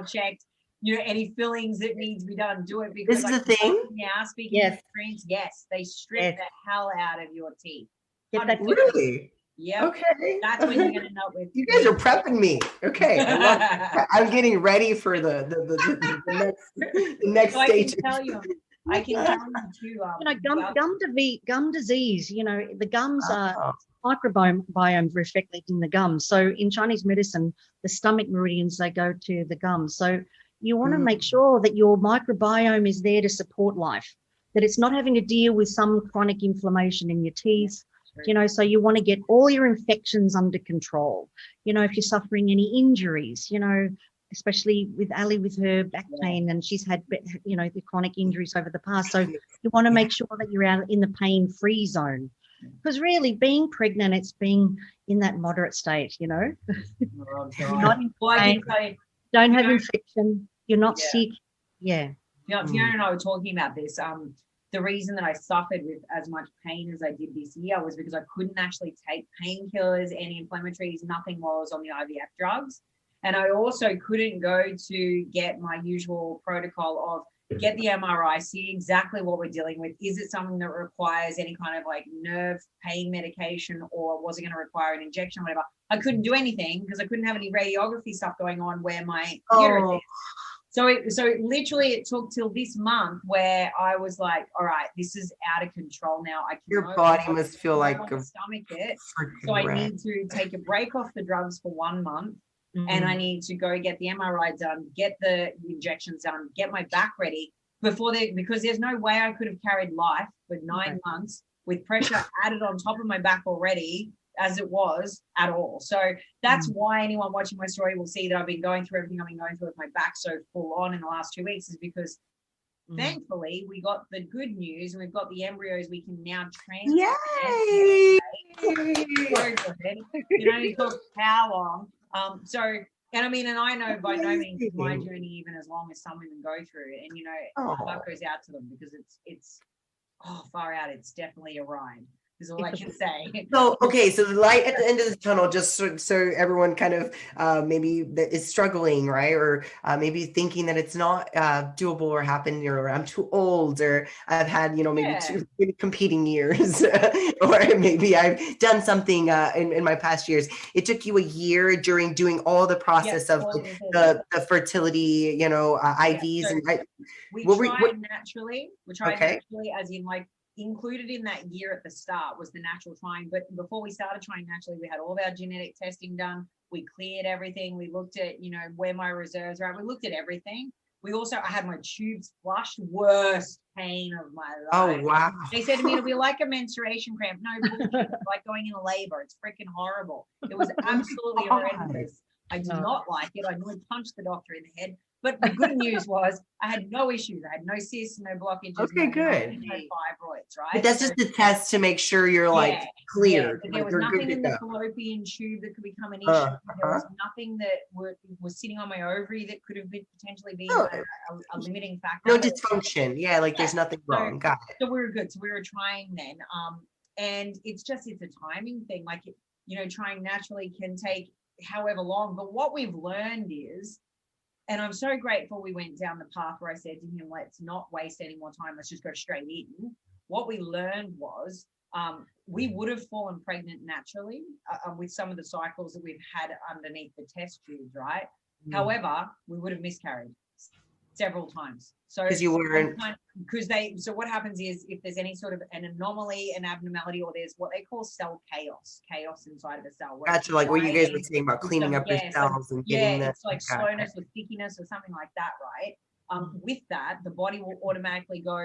S2: checked, any fillings that need to be done, do it. Because
S3: this is the thing.
S2: Yeah, speaking of experience, yes, they strip the hell out of your teeth.
S4: Get that
S3: really?
S2: Yeah.
S3: Okay.
S2: That's when you're gonna end up with.
S3: You guys are prepping me. Okay. I'm getting ready for the next
S2: so
S3: stage.
S2: I can tell you too.
S4: Gum disease. The gums are microbiome reflected in the gums. So in Chinese medicine, the stomach meridians, they go to the gums. So you want to make sure that your microbiome is there to support life, that it's not having to deal with some chronic inflammation in your teeth. So you want to get all your infections under control. If you're suffering any injuries, especially with Ali with her back pain, and she's had, the chronic injuries over the past. So you want to make sure that you're out in the pain-free zone. Because really being pregnant, it's being in that moderate state, You're not in pain, don't have infection, you're not sick. Yeah.
S2: Fiona and I were talking about this. The reason that I suffered with as much pain as I did this year was because I couldn't actually take painkillers, anti-inflammatories, nothing was on the IVF drugs. And I also couldn't go to get my usual protocol of get the MRI, see exactly what we're dealing with. Is it something that requires any kind of like nerve pain medication, or was it going to require an injection or whatever? I couldn't do anything because I couldn't have any radiography stuff going on where my uterus is. So literally it took till this month where I was like, all right, this is out of control now.
S3: Your body must feel like a
S2: stomach it. So I need to take a break off the drugs for 1 month. And I need to go get the MRI done, get the injections done, get my back ready because there's no way I could have carried life for 9 months with pressure added on top of my back already as it was at all. So that's why anyone watching my story will see that I've been going through everything I've been going through with my back so full on in the last 2 weeks, is because thankfully we got the good news and we've got the embryos we can now train.
S3: Yay!
S2: It only took how long? And I know by no means is my journey even as long as some women go through it. And my heart goes out to them because it's far out. It's definitely a ride. Is all I can say. So
S3: the light at the end of the tunnel, just so everyone kind of maybe that is struggling, right? Or maybe thinking that it's not doable or happened, or I'm too old, or I've had, maybe 2 competing years, or maybe I've done something in my past years. It took you a year during doing all the process of the fertility, IVs.
S2: So
S3: and
S2: we tried naturally. We tried naturally, as in like, included in that year at the start was the natural trying. But before we started trying naturally, we had all of our genetic testing done. We cleared everything. We looked at, where my reserves are at. We looked at everything. I had my tubes flushed, worst pain of my life.
S3: Oh, wow.
S2: They said to me, it'll be like a menstruation cramp. No, bullshit. It's like going into labor. It's freaking horrible. It was absolutely horrendous. I did not like it. I nearly punched the doctor in the head. But the good news was I had no issues. I had no cysts, no blockages.
S3: Okay, good.
S2: No fibroids, right?
S3: But that's just a test to make sure you're clear.
S2: Yeah. There was nothing in the fallopian tube that could become an issue. There was nothing that was sitting on my ovary that could have potentially been a limiting factor.
S3: No dysfunction. Yeah, there's nothing wrong. Got it.
S2: So we were good. So we were trying then. And it's a timing thing. Trying naturally can take however long. But what we've learned is, and I'm so grateful we went down the path where I said to him, let's not waste any more time. Let's just go straight in. What we learned was we would have fallen pregnant naturally with some of the cycles that we've had underneath the test tubes, right? However, we would have miscarried several times. So because you weren't, so what happens is if there's any sort of an anomaly, an abnormality, or there's what they call cell chaos inside of a cell.
S3: Gotcha, like what you guys were saying about cleaning up your cells and getting
S2: it's like slowness or stickiness or something like that, right? With that, the body will automatically go,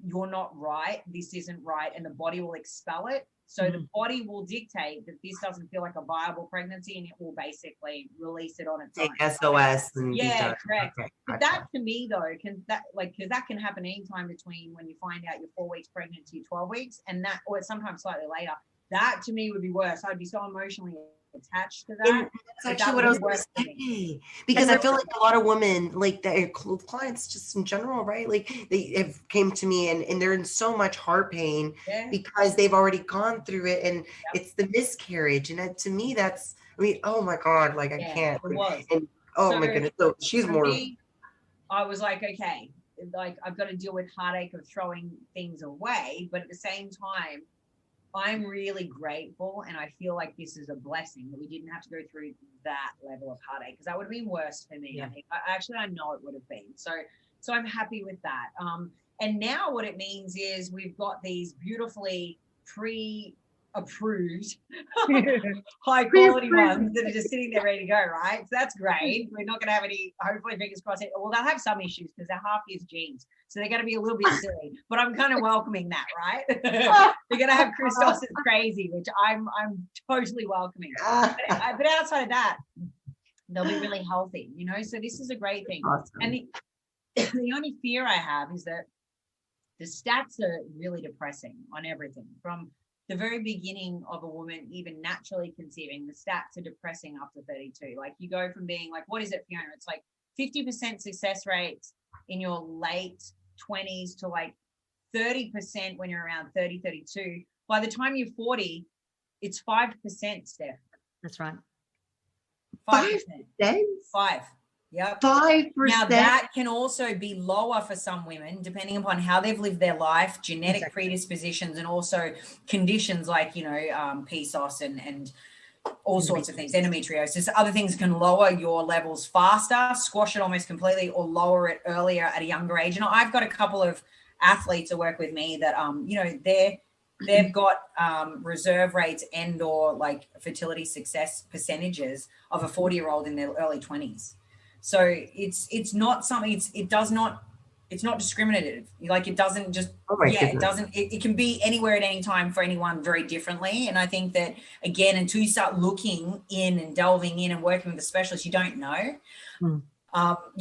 S2: you're not right, this isn't right, and the body will expel it. So the body will dictate that this doesn't feel like a viable pregnancy, and it will basically release it on its own.
S3: Take SOS and
S2: yeah, correct.
S3: Okay,
S2: but
S3: gotcha.
S2: that to me though, because that can happen anytime between when you find out you're 4 weeks pregnant to 12 weeks, and that, or sometimes slightly later. That to me would be worse. I'd be so emotionally attached to that.
S3: And that's actually what I was going to say, because I feel like a lot of women, like their clients just in general, right? Like they have came to me and they're in so much heart pain because they've already gone through it, and it's the miscarriage. And to me, that's, I mean, oh my God, like I can't.
S2: It was.
S3: And oh
S2: so
S3: my goodness. So she's more.
S2: Me, I was like, okay, like I've got to deal with heartache of throwing things away, but at the same time, I'm really grateful, and I feel like this is a blessing that we didn't have to go through that level of heartache, because that would have been worse for me. I know it would have been. So I'm happy with that. And now what it means is we've got these beautifully pre-approved high quality ones that are just sitting there ready to go, right? So that's great. We're not going to have any, hopefully, fingers crossed. Well, they'll have some issues because they're half his genes, so they're going to be a little bit silly, but I'm kind of welcoming that, right? They're going to have Christos is crazy, which I'm totally welcoming. But outside of that, they'll be really healthy, you know? So this is a great thing. Awesome. And the only fear I have is that the stats are really depressing on everything. From the very beginning of a woman even naturally conceiving, the stats are depressing up to 32. Like you go from being like, what is it, Fiona? It's like 50% success rates in your late 20s to like 30% when you're around 30, 32. By the time you're 40, it's 5%, Steph.
S4: That's right.
S2: 5%. 5. Yep.
S3: 5%.
S2: Now that can also be lower for some women, depending upon how they've lived their life, genetic predispositions, and also conditions like, you know, PCOS and all sorts of things, endometriosis. Other things can lower your levels faster, squash it almost completely, or lower it earlier at a younger age. And I've got a couple of athletes that work with me that, you know, they've got reserve rates and or like fertility success percentages of a 40-year-old in their early 20s. So it's not something, it's not discriminative. Like it doesn't just, it doesn't, it can be anywhere at any time for anyone very differently. And I think that, again, until you start looking in and delving in and working with a specialist, you don't know. You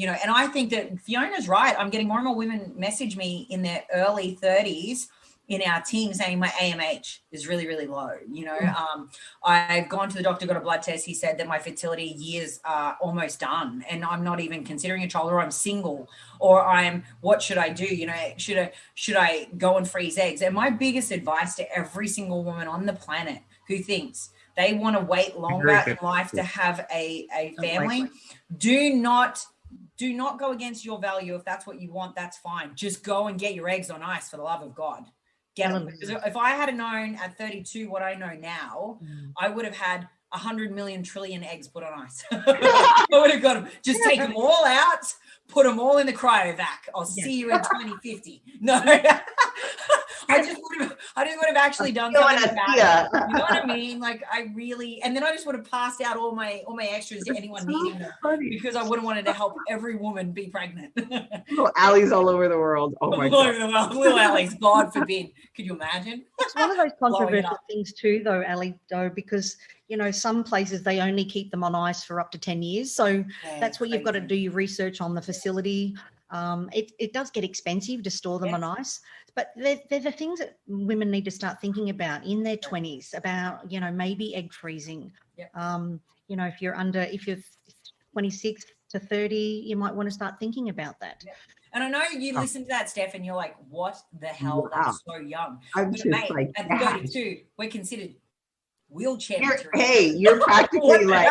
S2: know, and I think that Fiona's right. I'm getting more and more women message me in their early 30s in our team saying my AMH is really, really low. You know, I've gone to the doctor, got a blood test. He said that my fertility years are almost done and I'm not even considering a child, or I'm single, or what should I do? You know, should I go and freeze eggs? And my biggest advice to every single woman on the planet who thinks they want to wait longer in life to have a family, do not go against your value. If that's what you want, that's fine. Just go and get your eggs on ice, for the love of God. Get them. Because if I had known at 32 what I know now, I would have had 100 million trillion eggs put on ice. I would have got them. Just take them all out, put them all in the cryovac. I'll see you in 2050. No. I just would have actually done something about it. You know what I mean? Like and then I just would have passed out all my extras to anyone needing them, because I would have wanted to help every woman be pregnant.
S3: Little alleys all over the world. Oh my God.
S2: Little alleys, God forbid. Could you imagine?
S4: It's one of those controversial things too, though, Ali, because, you know, some places they only keep them on ice for up to 10 years. So that's what you've got to do your research on the facility. It does get expensive to store them on ice, but they're the things that women need to start thinking about in their 20s, about, you know, maybe egg freezing. You know, if you're 26 to 30, you might want to start thinking about that.
S2: And I know you listen to that, Steph, and you're like, what the hell? Wow. That's so young.
S3: I'm just mate, like,
S2: at 32, we're considered wheelchair material.
S3: Hey, you're practically like...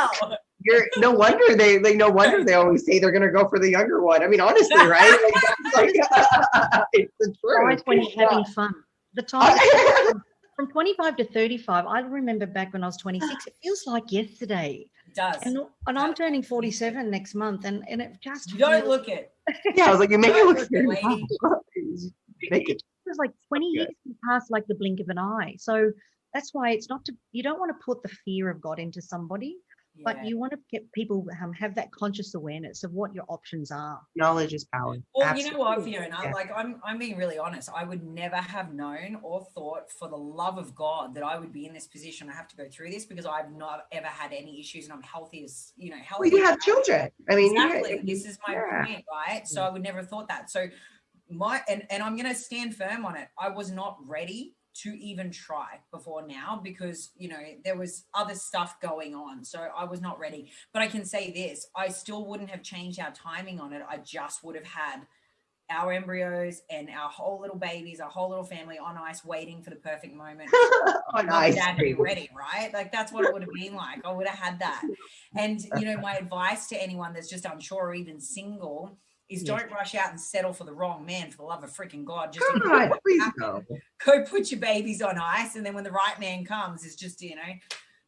S3: No wonder they always say they're going to go for the younger one. I mean, honestly, right? It's the truth.
S4: Right, when you're having fun. The time from 25 to 35, I remember back when I was 26, it feels like yesterday.
S2: It does.
S4: And I'm turning 47 next month, and it just...
S2: You don't look it.
S3: Yeah, I was like, you make it look good.
S4: Make it. It was like 20 years past like the blink of an eye. So that's why you don't want to put the fear of God into somebody. But you want to get people have that conscious awareness of what your options are.
S3: Knowledge is power.
S2: Well,
S3: Absolutely.
S2: you know what, Fiona, like I'm being really honest. I would never have known or thought for the love of God that I would be in this position. I have to go through this because I've not ever had any issues and I'm healthy as, healthy.
S3: Well, you have children. I mean,
S2: exactly. This is my point, right? So I would never have thought that. So and I'm going to stand firm on it. I was not ready to even try before now because, there was other stuff going on. So I was not ready. But I can say this, I still wouldn't have changed our timing on it. I just would have had our embryos and our whole little babies, our whole little family on ice waiting for the perfect moment.
S3: On ice.
S2: Dad to be ready, right? Like that's what it would have been like. I would have had that. And, my advice to anyone that's just unsure or even single is don't rush out and settle for the wrong man, for the love of freaking God. Just go put your babies on ice. And then when the right man comes, it's just,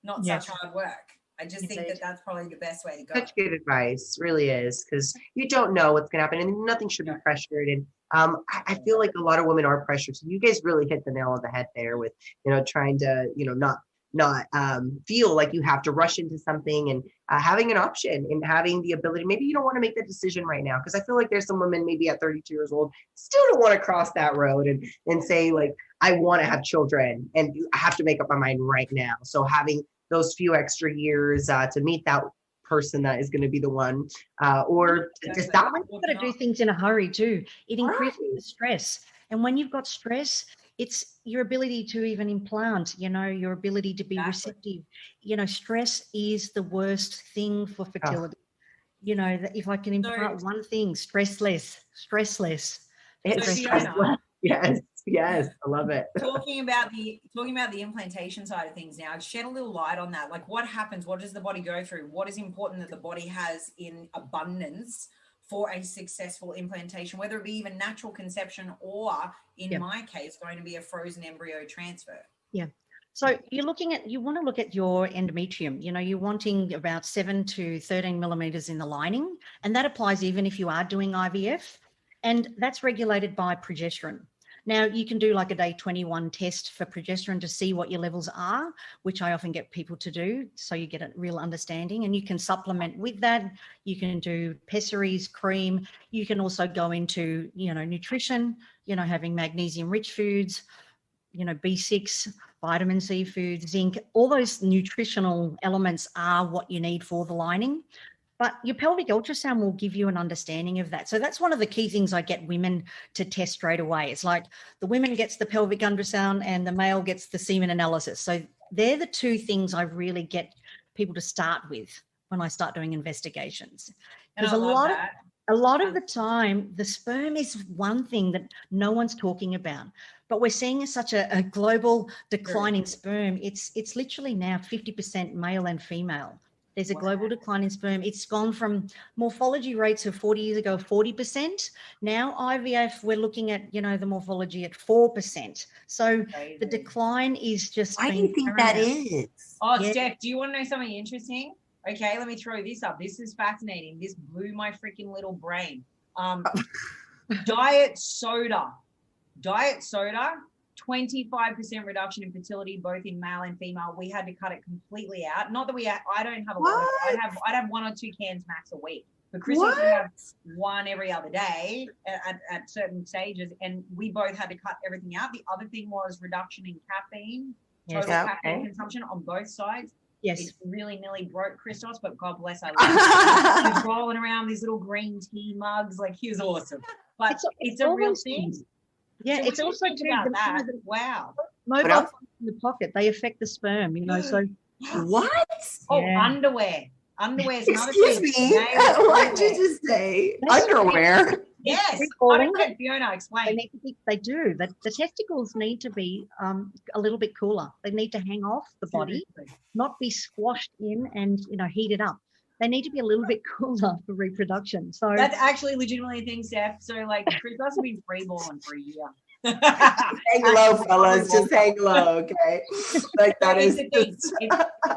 S2: not such hard work. I just think that's probably the best way to go.
S3: Such good advice, really is, because you don't know what's going to happen and nothing should be pressured. And I feel like a lot of women are pressured. So you guys really hit the nail on the head there with, trying to, not feel like you have to rush into something and having an option and having the ability. Maybe you don't want to make the decision right now, because I feel like there's some women maybe at 32 years old still don't want to cross that road and say like, I want to have children and I have to make up my mind right now. So having those few extra years to meet that person that is going to be the one or to stop.
S4: You've got to do things in a hurry too. It increases the stress. And when you've got stress, it's your ability to even implant, your ability to be receptive. Stress is the worst thing for fertility. That if I can impart one thing, stress less.
S3: Yes, I love it.
S2: Talking about the implantation side of things now, shed a little light on that. Like what happens? What does the body go through? What is important that the body has in abundance for a successful implantation, whether it be even natural conception or, in my case, going to be a frozen embryo transfer?
S4: Yeah. So you want to look at your endometrium. You're wanting about 7 to 13 millimeters in the lining, and that applies even if you are doing IVF, and that's regulated by progesterone. Now, you can do like a day 21 test for progesterone to see what your levels are, which I often get people to do, so you get a real understanding, and you can supplement with that. You can do pessaries, cream. You can also go into, nutrition, having magnesium-rich foods, B6, vitamin C foods, zinc. All those nutritional elements are what you need for the lining. But your pelvic ultrasound will give you an understanding of that. So that's one of the key things I get women to test straight away. It's like the women gets the pelvic ultrasound and the male gets the semen analysis. So they're the two things I really get people to start with when I start doing investigations. Because a lot of the time, the sperm is one thing that no one's talking about. But we're seeing such a global decline in sperm. It's literally now 50% male and female. There's a global decline in sperm. It's gone from morphology rates of 40 years ago, 40%. Now IVF, we're looking at, the morphology at 4%. So the decline is just.
S3: Why do you think that is?
S2: Oh, yeah. Steph, do you want to know something interesting? Okay, let me throw this up. This is fascinating. This blew my freaking little brain. Diet soda, 25% reduction in fertility, both in male and female. We had to cut it completely out. Not that I don't have a lot. I'd have 1 or 2 cans max a week. But Chris used to have one every other day at certain stages, and we both had to cut everything out. The other thing was reduction in caffeine, total caffeine consumption on both sides.
S4: Yes.
S2: It really nearly broke Christos, but God bless her. He was rolling around these little green tea mugs. Like, he was awesome. But it's a real thing.
S4: Yeah,
S2: so
S4: it's also
S2: about that. Wow.
S4: Mobile phones in the pocket, they affect the sperm, So
S3: what?
S2: Oh, underwear. Underwear is another
S3: thing.
S2: Excuse me.
S3: What did you just say? Underwear.
S2: Yes. Fiona, explain.
S4: They do. The testicles need to be a little bit cooler. They need to hang off the body, not be squashed in and heated up. They need to be a little bit cooler for reproduction. So
S2: that's actually legitimately a thing, Steph. So like Chris has been freeballing for a year.
S3: Hang low, fellas. Just hang low, okay? Like that is.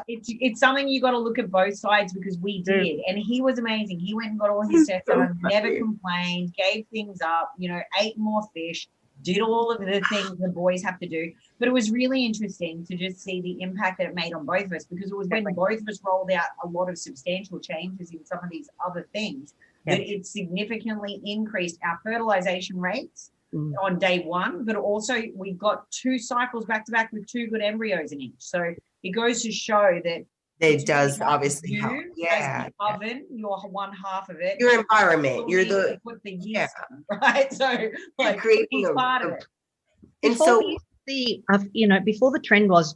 S2: It's something you got to look at both sides, because we did, and he was amazing. He went and got all his stuff done, never complained, gave things up, ate more fish, did all of the things the boys have to do. But it was really interesting to just see the impact that it made on both of us, because it was when both of us rolled out a lot of substantial changes in some of these other things that it significantly increased our fertilization rates on day one, but also we got 2 cycles back to back with 2 good embryos in each. So it goes to show that
S3: it does obviously help.
S2: As the oven, you're one half of it.
S3: Your environment, you're the
S2: put the yeast in, right? So like
S3: creating
S2: he's part of it.
S3: And so
S4: before the trend was,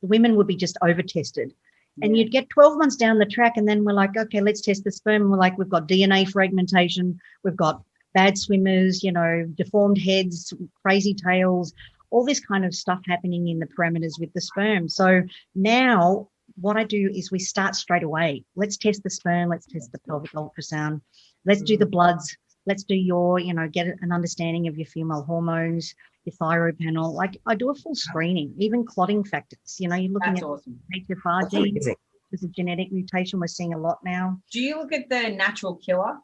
S4: women would be just over tested. And you'd get 12 months down the track, and then we're like, okay, let's test the sperm. And we're like, we've got DNA fragmentation, we've got bad swimmers, deformed heads, crazy tails, all this kind of stuff happening in the parameters with the sperm. So now what I do is we start straight away. Let's test the sperm, let's test the pelvic ultrasound, let's do the bloods, let's do your, get an understanding of your female hormones, your thyroid panel. Like I do a full screening, even clotting factors. You're looking at HFRD. There's a genetic mutation we're seeing a lot now.
S2: Do you look at the natural killer?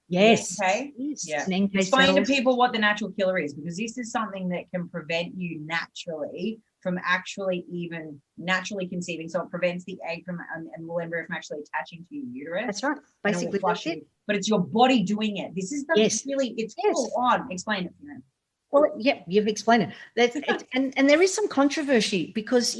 S4: Yes.
S2: Okay.
S4: Yes.
S2: Yeah.
S4: NK
S2: Explain
S4: cells.
S2: to people what the natural killer is, because this is something that can prevent you naturally from actually even naturally conceiving. So it prevents the egg from and the embryo from actually attaching to your uterus.
S4: That's right. Basically, that's it.
S2: But it's your body doing it. This is the it's full on. Explain it,
S4: Well, yeah, you've explained it. And there is some controversy because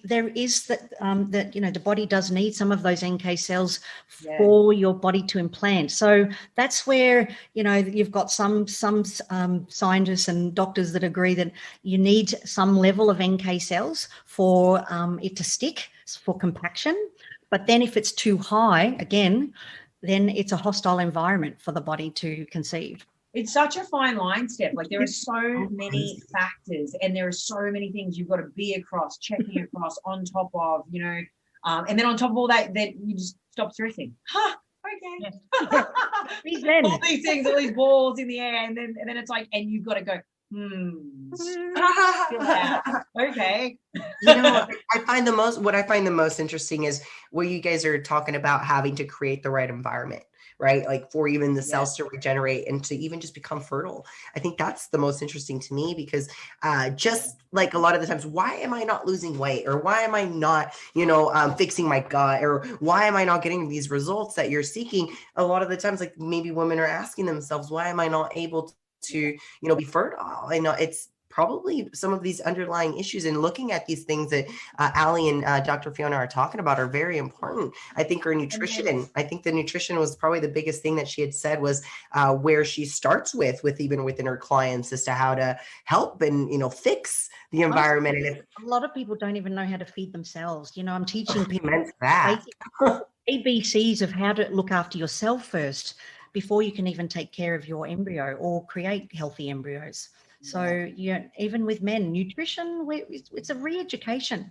S4: there is that the body does need some of those NK cells for your body to implant. So that's where you've got some scientists and doctors that agree that you need some level of NK cells for it to stick, for compaction. But then if it's too high, again, then it's a hostile environment for the body to conceive.
S2: It's such a fine line step. Like there are so many factors and there are so many things you've got to be across, checking across, on top of, and then on top of all that, you just stop stressing. Okay.
S4: Yes.
S2: All these things, all these balls in the air, and then it's like, and you've got to go, okay.
S3: I find the most interesting is where you guys are talking about having to create the right environment, right? Like for even the cells to regenerate and to even just become fertile. I think that's the most interesting to me because just like a lot of the times, why am I not losing weight, or why am I not, fixing my gut, or why am I not getting these results that you're seeking? A lot of the times, like maybe women are asking themselves, why am I not able to, be fertile? I know it's probably some of these underlying issues, and looking at these things that Ali and Dr. Fiona are talking about are very important. I think her nutrition, I think the nutrition was probably the biggest thing that she had said was where she starts with even within her clients as to how to help and, fix the environment.
S4: Honestly, a lot of people don't even know how to feed themselves. I'm teaching people
S3: that.
S4: ABCs of how to look after yourself first before you can even take care of your embryo or create healthy embryos. So even with men, nutrition, it's a re-education.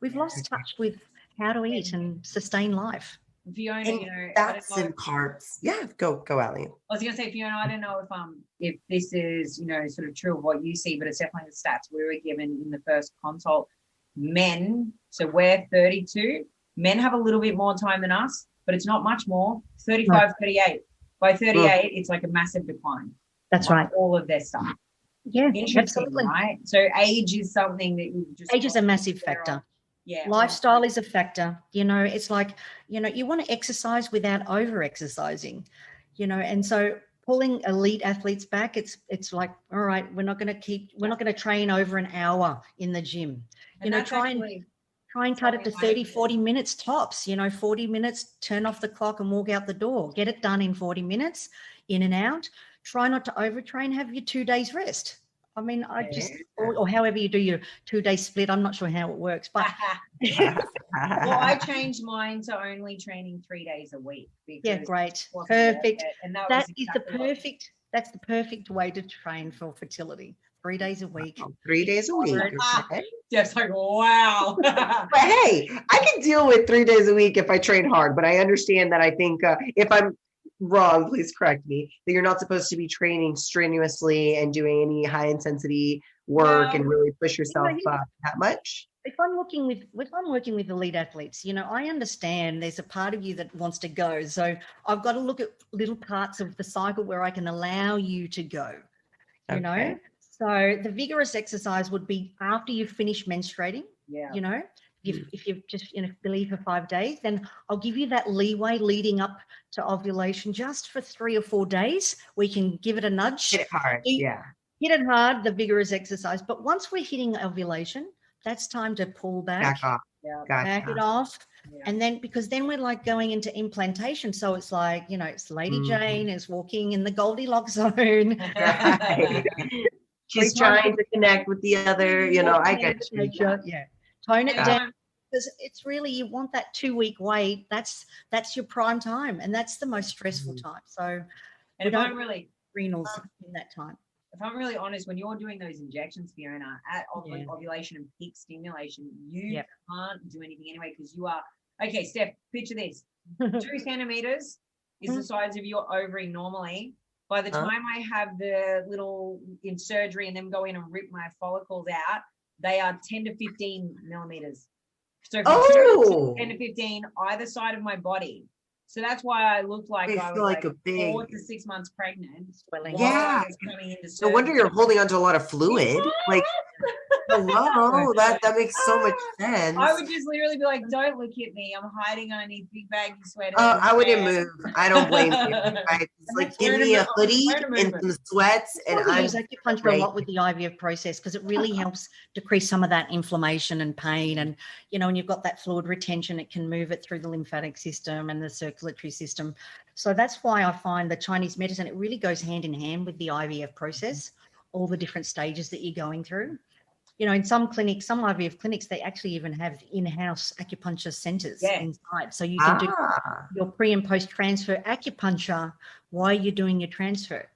S4: We've lost touch with how to eat and sustain life.
S2: Fiona,
S3: fats and carbs. Yeah, go, Ali.
S2: I was going to say, Fiona, I don't know if this is sort of true of what you see, but it's definitely the stats we were given in the first consult. Men, so we're 32. Men have a little bit more time than us, but it's not much more. 35, 38. By 38, it's like a massive decline.
S4: That's right.
S2: All of their stuff.
S4: Yeah,
S2: absolutely. Right. So age is something that you just
S4: age is a massive factor.
S2: Yeah.
S4: Lifestyle is a factor. It's like, you want to exercise without over exercising, and so pulling elite athletes back, it's like, all right, we're not going to train over an hour in the gym. Try and cut it to 30, 40 minutes tops, 40 minutes, turn off the clock and walk out the door. Get it done in 40 minutes, in and out. Try not to overtrain, have your 2 days rest. I mean, or however you do your 2-day split. I'm not sure how it works, but.
S2: Well, I changed mine to only training 3 days a week.
S4: Yeah, great. Perfect. That's the perfect way to train for fertility. 3 days a week.
S3: 3 days a week.
S2: Jeff's like, wow.
S3: But hey, I can deal with 3 days a week if I train hard, but I understand that I think if I'm wrong, please correct me, that you're not supposed to be training strenuously and doing any high intensity work and really push yourself that much.
S4: If I'm working with elite athletes, I understand there's a part of you that wants to go. So I've got to look at little parts of the cycle where I can allow you to go, So the vigorous exercise would be after you've finished menstruating.
S2: Yeah.
S4: You know, if you've just believe for 5 days, then I'll give you that leeway leading up to ovulation just for 3 or 4 days. We can give it a nudge.
S3: Hit it hard. Yeah.
S4: Hit it hard, the vigorous exercise. But once we're hitting ovulation, that's time to pull back
S3: Back off.
S2: Yeah.
S3: Gotcha.
S4: back it off.
S2: Yeah.
S4: And then because then we're like going into implantation. So it's like, it's Lady Jane is walking in the Goldilocks zone.
S3: Right. She's trying to connect with the other, I get you.
S4: Yeah. Tone it
S3: Got
S4: down. Because it's really, you want that 2-week wait. That's your prime time. And that's the most stressful time. So
S2: And if I'm really
S4: renals in that time.
S2: if I'm really honest, when you're doing those injections, Fiona, at ovulation and peak stimulation, you can't do anything anyway because you are, okay, Steph, picture this. 2 centimeters is the size of your ovary normally. By the time I have the little in surgery and then go in and rip my follicles out, they are 10 to 15 millimeters. So from 10 to 15 either side of my body. So that's why I looked like I was like
S3: a big
S2: 4 to 6 months pregnant.
S4: Swelling.
S3: Yeah.
S2: Coming into
S3: No wonder you're holding onto a lot of fluid. Like, hello, that makes so much sense.
S2: I would just literally be like, don't look at me. I'm hiding underneath big baggy sweaters.
S3: I wouldn't move. I don't blame you. It's like, give me a hoodie and some sweats, and
S4: I use acupuncture a lot with the IVF process because it really helps decrease some of that inflammation and pain. And, when you've got that fluid retention, it can move it through the lymphatic system and the circulatory system. So that's why I find the Chinese medicine, it really goes hand in hand with the IVF process, all the different stages that you're going through. In some clinics, some IVF clinics, they actually even have in-house acupuncture centers inside. So you can do your pre and post transfer acupuncture while you're doing your transfer.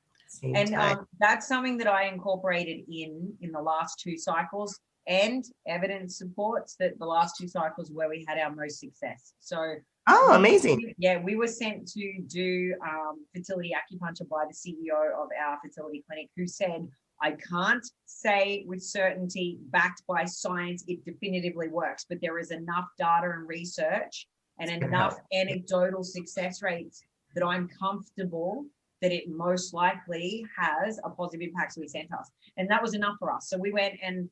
S2: And that's something that I incorporated in the last 2 cycles, and evidence supports that the last 2 cycles where we had our most success. So
S3: amazing.
S2: We were sent to do fertility acupuncture by the CEO of our fertility clinic, who said, I can't say with certainty, backed by science, it definitively works, but there is enough data and research and enough anecdotal success rates that I'm comfortable that it most likely has a positive impact. So he sent us, and that was enough for us. So we went and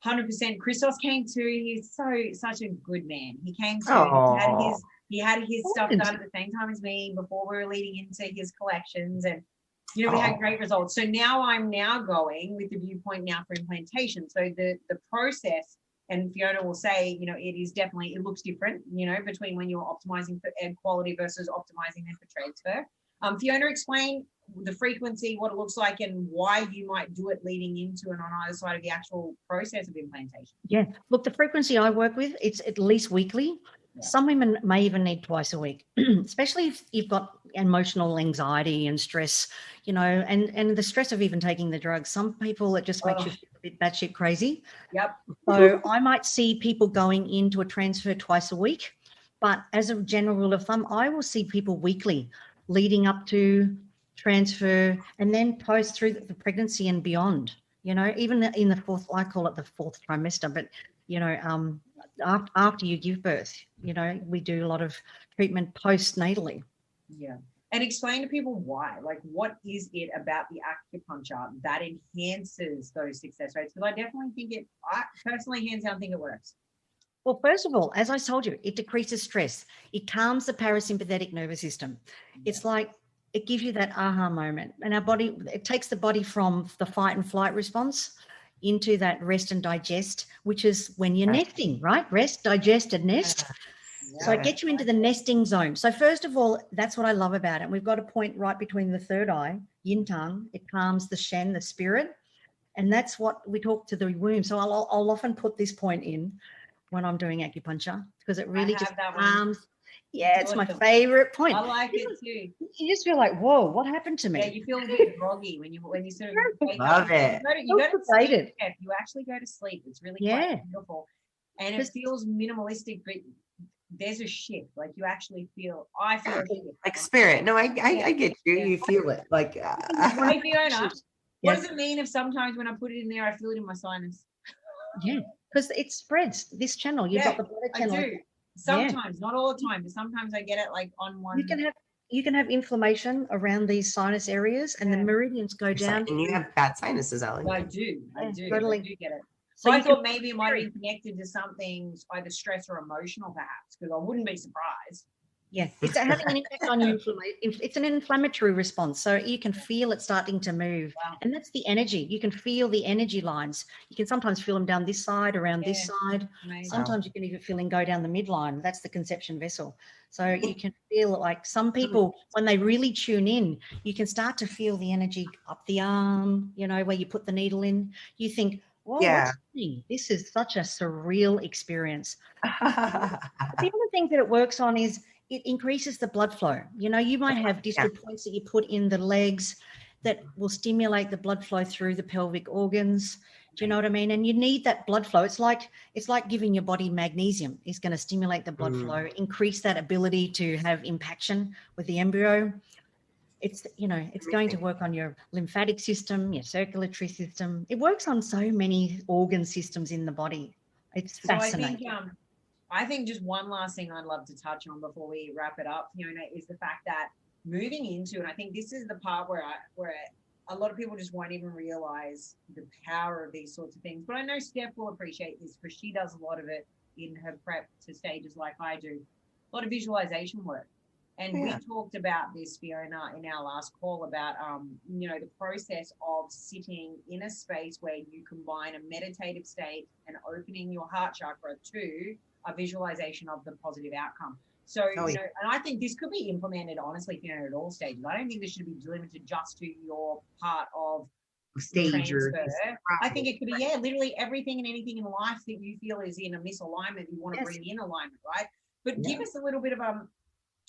S2: 100%. Christos came too. He's such a good man. He came to. He had his stuff done at the same time as me before we were leading into his collections, and we had great results. So now I'm going with the viewpoint now for implantation. So the process, and Fiona will say, it looks different, between when you're optimizing for egg quality versus optimizing them for transfer. Fiona, explain the frequency, what it looks like, and why you might do it leading into and on either side of the actual process of implantation.
S4: Yeah, look, the frequency I work with, it's at least weekly. Yeah. Some women may even need twice a week, especially if you've got emotional anxiety and stress, and the stress of even taking the drugs. Some people, it just makes you feel a bit batshit crazy.
S2: Yep.
S4: So I might see people going into a transfer twice a week, but as a general rule of thumb, I will see people weekly leading up to transfer and then post through the pregnancy and beyond, even in the fourth, I call it the 4th trimester, but, after you give birth, we do a lot of treatment postnatally.
S2: Yeah. And explain to people why, like, what is it about the acupuncture that enhances those success rates? Because I definitely think I personally, hands down, think it works.
S4: Well, first of all, as I told you, it decreases stress. It calms the parasympathetic nervous system. Yeah. It's like it gives you that aha moment. And our body, it takes the body from the fight and flight response into that rest and digest, which is when you're nesting, right? Rest, digest, and nest. Yeah. So it gets you into the nesting zone. So first of all, that's what I love about it. We've got a point right between the third eye, yin tongue. It calms the shen, the spirit. And that's what we talk to the womb. So I'll often put this point in when I'm doing acupuncture because it really just calms. Yeah, it's my favorite point.
S2: I like it too.
S4: You just feel like, whoa, what happened to me?
S2: Yeah, you feel a bit groggy when you sort of
S3: love it.
S2: You go to sleep. You actually go to sleep. It's really quite beautiful. And it feels minimalistic, but there's a shift. Like you actually feel, I feel a shift.
S3: Like spirit. No, I get you. Yeah. You feel it. Like
S2: hey, Fiona, what does it mean if sometimes when I put it in there, I feel it in my sinus?
S4: Yeah, because it spreads this channel. You've got the blood channel.
S2: I do. Sometimes, not all the time, but sometimes I get it like on one.
S4: You can have you can have inflammation around these sinus areas, and the meridians go down.
S3: And you have bad sinuses, Ali.
S2: I do
S4: Totally.
S2: I do get it.
S4: So
S2: I thought maybe it might be connected to something either stress or emotional, perhaps, because I wouldn't be surprised.
S4: Yeah, it's having an impact on you. It's an inflammatory response. So you can feel it starting to move.
S2: Wow.
S4: And that's the energy. You can feel the energy lines. You can sometimes feel them down this side, around this side.
S2: Amazing.
S4: Sometimes you can even feel them go down the midline. That's the conception vessel. So you can feel like some people, when they really tune in, you can start to feel the energy up the arm, you know, where you put the needle in. You think, whoa, what's happening? This is such a surreal experience. The other thing that it works on is it increases the blood flow. You know, you might have distal points that you put in the legs that will stimulate the blood flow through the pelvic organs. Do you know what I mean? And you need that blood flow. It's like giving your body magnesium. It's going to stimulate the blood flow, increase that ability to have impaction with the embryo. It's, you know, it's going to work on your lymphatic system, your circulatory system. It works on so many organ systems in the body. It's fascinating.
S2: So I think just one last thing I'd love to touch on before we wrap it up, Fiona, is the fact that moving into, and I think this is the part where a lot of people just won't even realize the power of these sorts of things. But I know Steph will appreciate this because she does a lot of it in her prep to stages like I do, a lot of visualization work. And we talked about this, Fiona, in our last call about, you know, the process of sitting in a space where you combine a meditative state and opening your heart chakra to a visualization of the positive outcome. So, you know, and I think this could be implemented, honestly, Fiona, at all stages. I don't think this should be limited just to your part of
S3: stage or
S2: I think it could be, literally everything and anything in life that you feel is in a misalignment, you want to bring in alignment, right? But give us a little bit of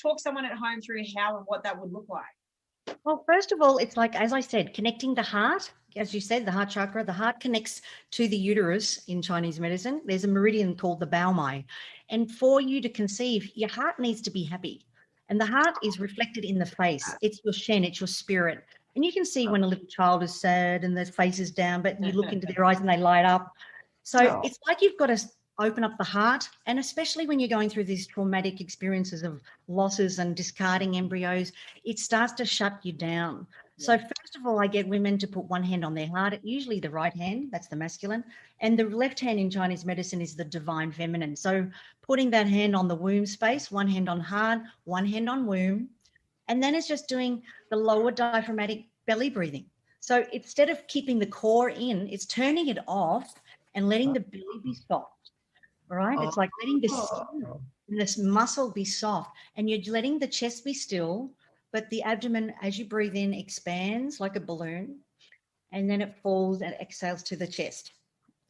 S2: talk someone at home through how and what that would look like.
S4: Well, first of all, it's like, as I said, connecting the heart. As you said, the heart chakra, the heart connects to the uterus in Chinese medicine. There's a meridian called the Baomai. And for you to conceive, your heart needs to be happy. And the heart is reflected in the face. It's your shen, it's your spirit. And you can see when a little child is sad and their face is down, but you look into their eyes and they light up. So it's like you've got to open up the heart. And especially when you're going through these traumatic experiences of losses and discarding embryos, it starts to shut you down. So first of all, I get women to put one hand on their heart, usually the right hand, that's the masculine, and the left hand in Chinese medicine is the divine feminine. So putting that hand on the womb space, one hand on heart, one hand on womb, and then it's just doing the lower diaphragmatic belly breathing. So instead of keeping the core in, it's turning it off and letting the belly be soft, all right? It's like letting this muscle be soft, and you're letting the chest be still, but the abdomen, as you breathe in, expands like a balloon, and then it falls and exhales to the chest.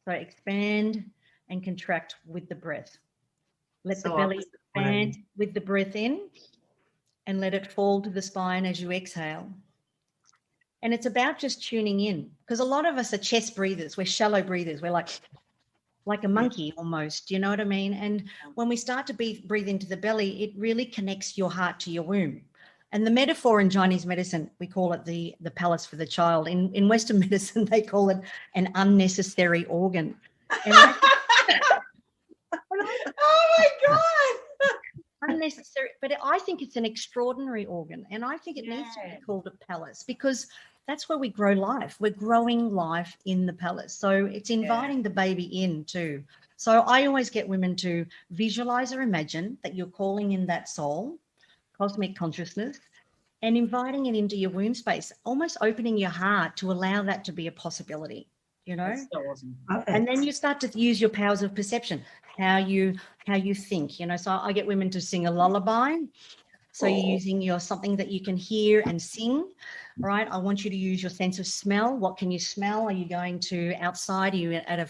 S4: So expand and contract with the breath. Let the belly expand with the breath in, and let it fall to the spine as you exhale. And it's about just tuning in, because a lot of us are chest breathers. We're shallow breathers. We're like a monkey almost, you know what I mean? And when we start to breathe into the belly, it really connects your heart to your womb. And the metaphor in Chinese medicine, we call it the palace for the child. In Western medicine, they call it an unnecessary organ. And
S2: oh my God!
S4: Unnecessary, but I think it's an extraordinary organ, and I think it needs to be called a palace, because that's where we grow life. We're growing life in the palace. So it's inviting the baby in too. So I always get women to visualize or imagine that you're calling in that soul, cosmic consciousness, and inviting it into your womb space, almost opening your heart to allow that to be a possibility, you know?
S2: That's so awesome.
S4: And then you start to use your powers of perception, how you think, you know? So I get women to sing a lullaby. So you're using something that you can hear and sing, right? I want you to use your sense of smell. What can you smell? Are you going to outside? Are you at a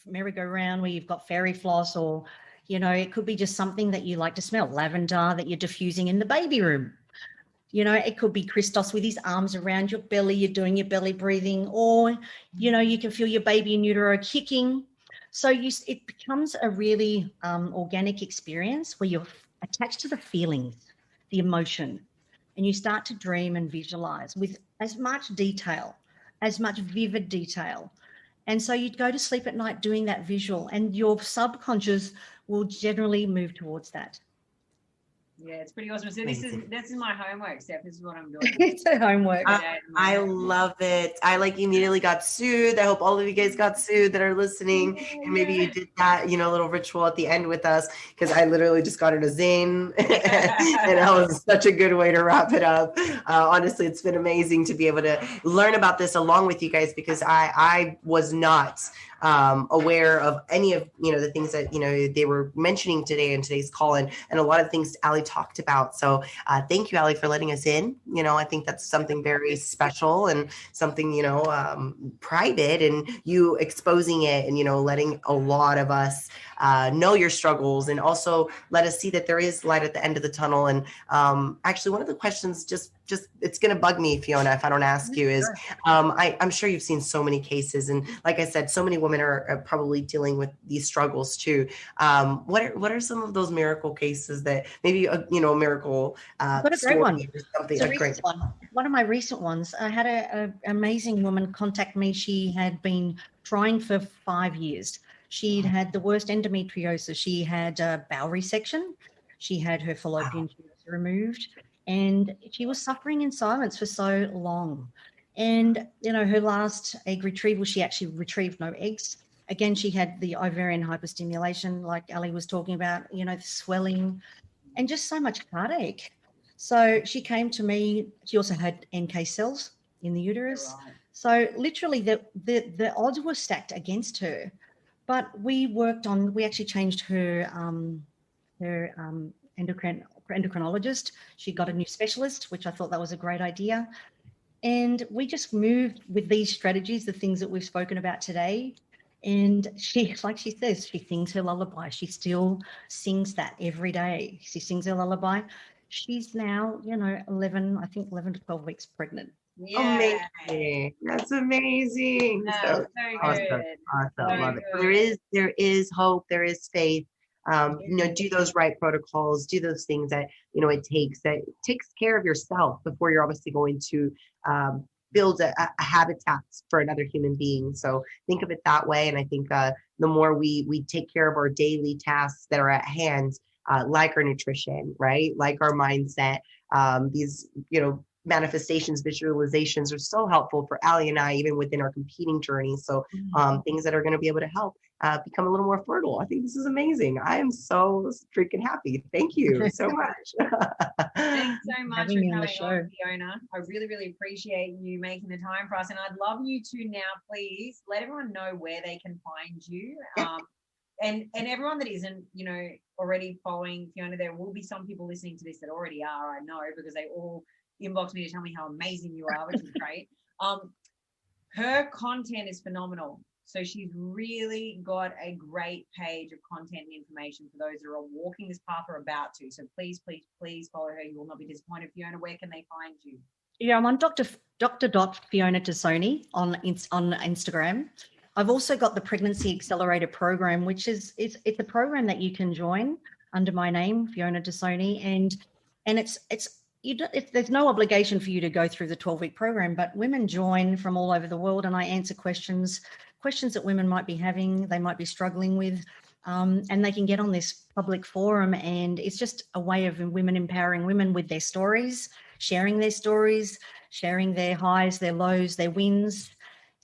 S4: merry-go-round where you've got fairy floss, or, you know, it could be just something that you like to smell, lavender that you're diffusing in the baby room. You know, it could be Christos with his arms around your belly, you're doing your belly breathing, or, you know, you can feel your baby in utero kicking. So it becomes a really organic experience where you're attached to the feelings, the emotion, and you start to dream and visualize with as much detail, as much vivid detail. And so you'd go to sleep at night doing that visual, and your subconscious will generally move towards that.
S2: Yeah, it's pretty awesome. So this is my homework, Steph. This is what I'm doing.
S4: It's a homework.
S3: I love it. I immediately got soothed. I hope all of you guys got soothed that are listening. And maybe you did that, little ritual at the end with us, because I literally just got in a zane. And that was such a good way to wrap it up. Honestly, it's been amazing to be able to learn about this along with you guys, because I was not aware of any of the things that they were mentioning today in today's call, and a lot of things Ali talked about. So thank you, Ali, for letting us in. I think that's something very special and something private, and you exposing it and letting a lot of us know your struggles, and also let us see that there is light at the end of the tunnel. And actually, one of the questions just it's going to bug me, Fiona, if I don't ask you, is I'm sure you've seen so many cases, and like I said, so many women are probably dealing with these struggles too. What are some of those miracle cases that maybe a miracle
S4: what a great one.
S3: Or something?
S4: A great one of my recent ones. I had an amazing woman contact me. She had been trying for 5 years. She'd had the worst endometriosis. She had a bowel resection. She had her fallopian tubes removed. And she was suffering in silence for so long. And, her last egg retrieval, she actually retrieved no eggs. Again, she had the ovarian hyperstimulation, like Ali was talking about, the swelling, and just so much heartache. So she came to me. She also had NK cells in the uterus. Right. So literally the odds were stacked against her. But we actually changed her endocrinologist. She got a new specialist, which I thought that was a great idea. And we just moved with these strategies, the things that we've spoken about today. And she, like she says, she sings her lullaby. She still sings that every day. She sings her lullaby. She's now, 11 to 12 weeks pregnant.
S3: Yeah. Amazing. That's amazing.
S2: So
S3: awesome.
S2: good.
S3: Awesome. Love it. There is hope. There is faith. Do those right protocols, do those things that, it takes care of yourself before you're obviously going to build a habitat for another human being. So think of it that way. And I think the more we take care of our daily tasks that are at hand, like our nutrition, right? Like our mindset, these, manifestations, visualizations are so helpful for Ali and I, even within our competing journey. So things that are going to be able to help become a little more fertile. I think this is amazing. I am so freaking happy. Thank you so much.
S2: Thanks so much for coming on, Fiona. I really, really appreciate you making the time for us. And I'd love you to now, please, let everyone know where they can find you. And everyone that isn't, already following Fiona, there will be some people listening to this that already are, I know, because they all inbox me to tell me how amazing you are, which is great. Her content is phenomenal. So she's really got a great page of content and information for those that are walking this path or about to. So please, please, please follow her. You will not be disappointed. Fiona, where can they find you?
S4: Yeah, I'm on Dr. Fiona Tassoni on Instagram. I've also got the Pregnancy Accelerator program, which it's a program that you can join under my name, Fiona Tassoni, and there's no obligation for you to go through the 12-week program, but women join from all over the world, and I answer questions that women might be having, they might be struggling with, and they can get on this public forum, and it's just a way of women empowering women with their stories, sharing their highs, their lows, their wins,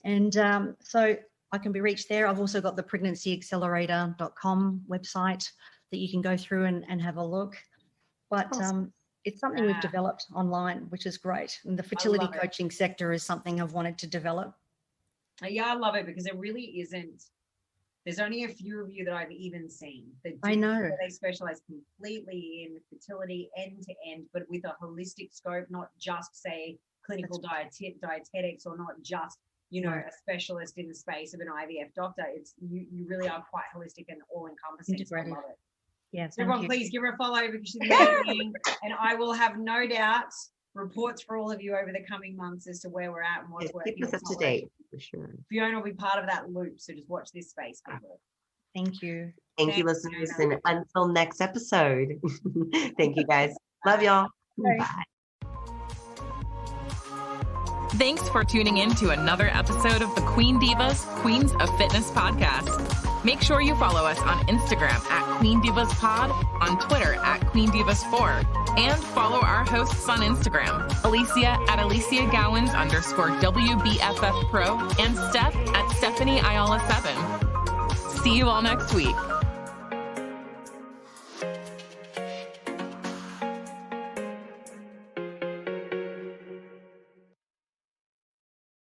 S4: and so I can be reached there. I've also got the pregnancyaccelerator.com website that you can go through and have a look, but awesome. It's something we've developed online, which is great. And the fertility coaching sector is something I've wanted to develop.
S2: Yeah, I love it because it really isn't. There's only a few of you that I've even seen.
S4: I know.
S2: They specialize completely in fertility end to end, but with a holistic scope, not just say clinical dietetics or not just, a specialist in the space of an IVF doctor. It's you really are quite holistic and all encompassing.
S4: Integrated.
S2: So I love it.
S4: Yes.
S2: Everyone, please give her a follow because she's amazing. And I will have no doubt reports for all of you over the coming months as to where we're at and what's working.
S3: Keep us up to date for sure.
S2: Fiona will be part of that loop, so just watch this space.
S4: Thank you.
S3: Thank you, listeners, and until next episode. Thank you, guys. Love y'all. Bye.
S1: Thanks for tuning in to another episode of the Queen Divas, Queens of Fitness podcast. Make sure you follow us on Instagram at Queen Divas Pod, on Twitter at Queen Divas 4, and follow our hosts on Instagram, Alicia at Alicia Gowans _WBFF Pro, and Steph at Stephanie Ayala 7. See you all next week.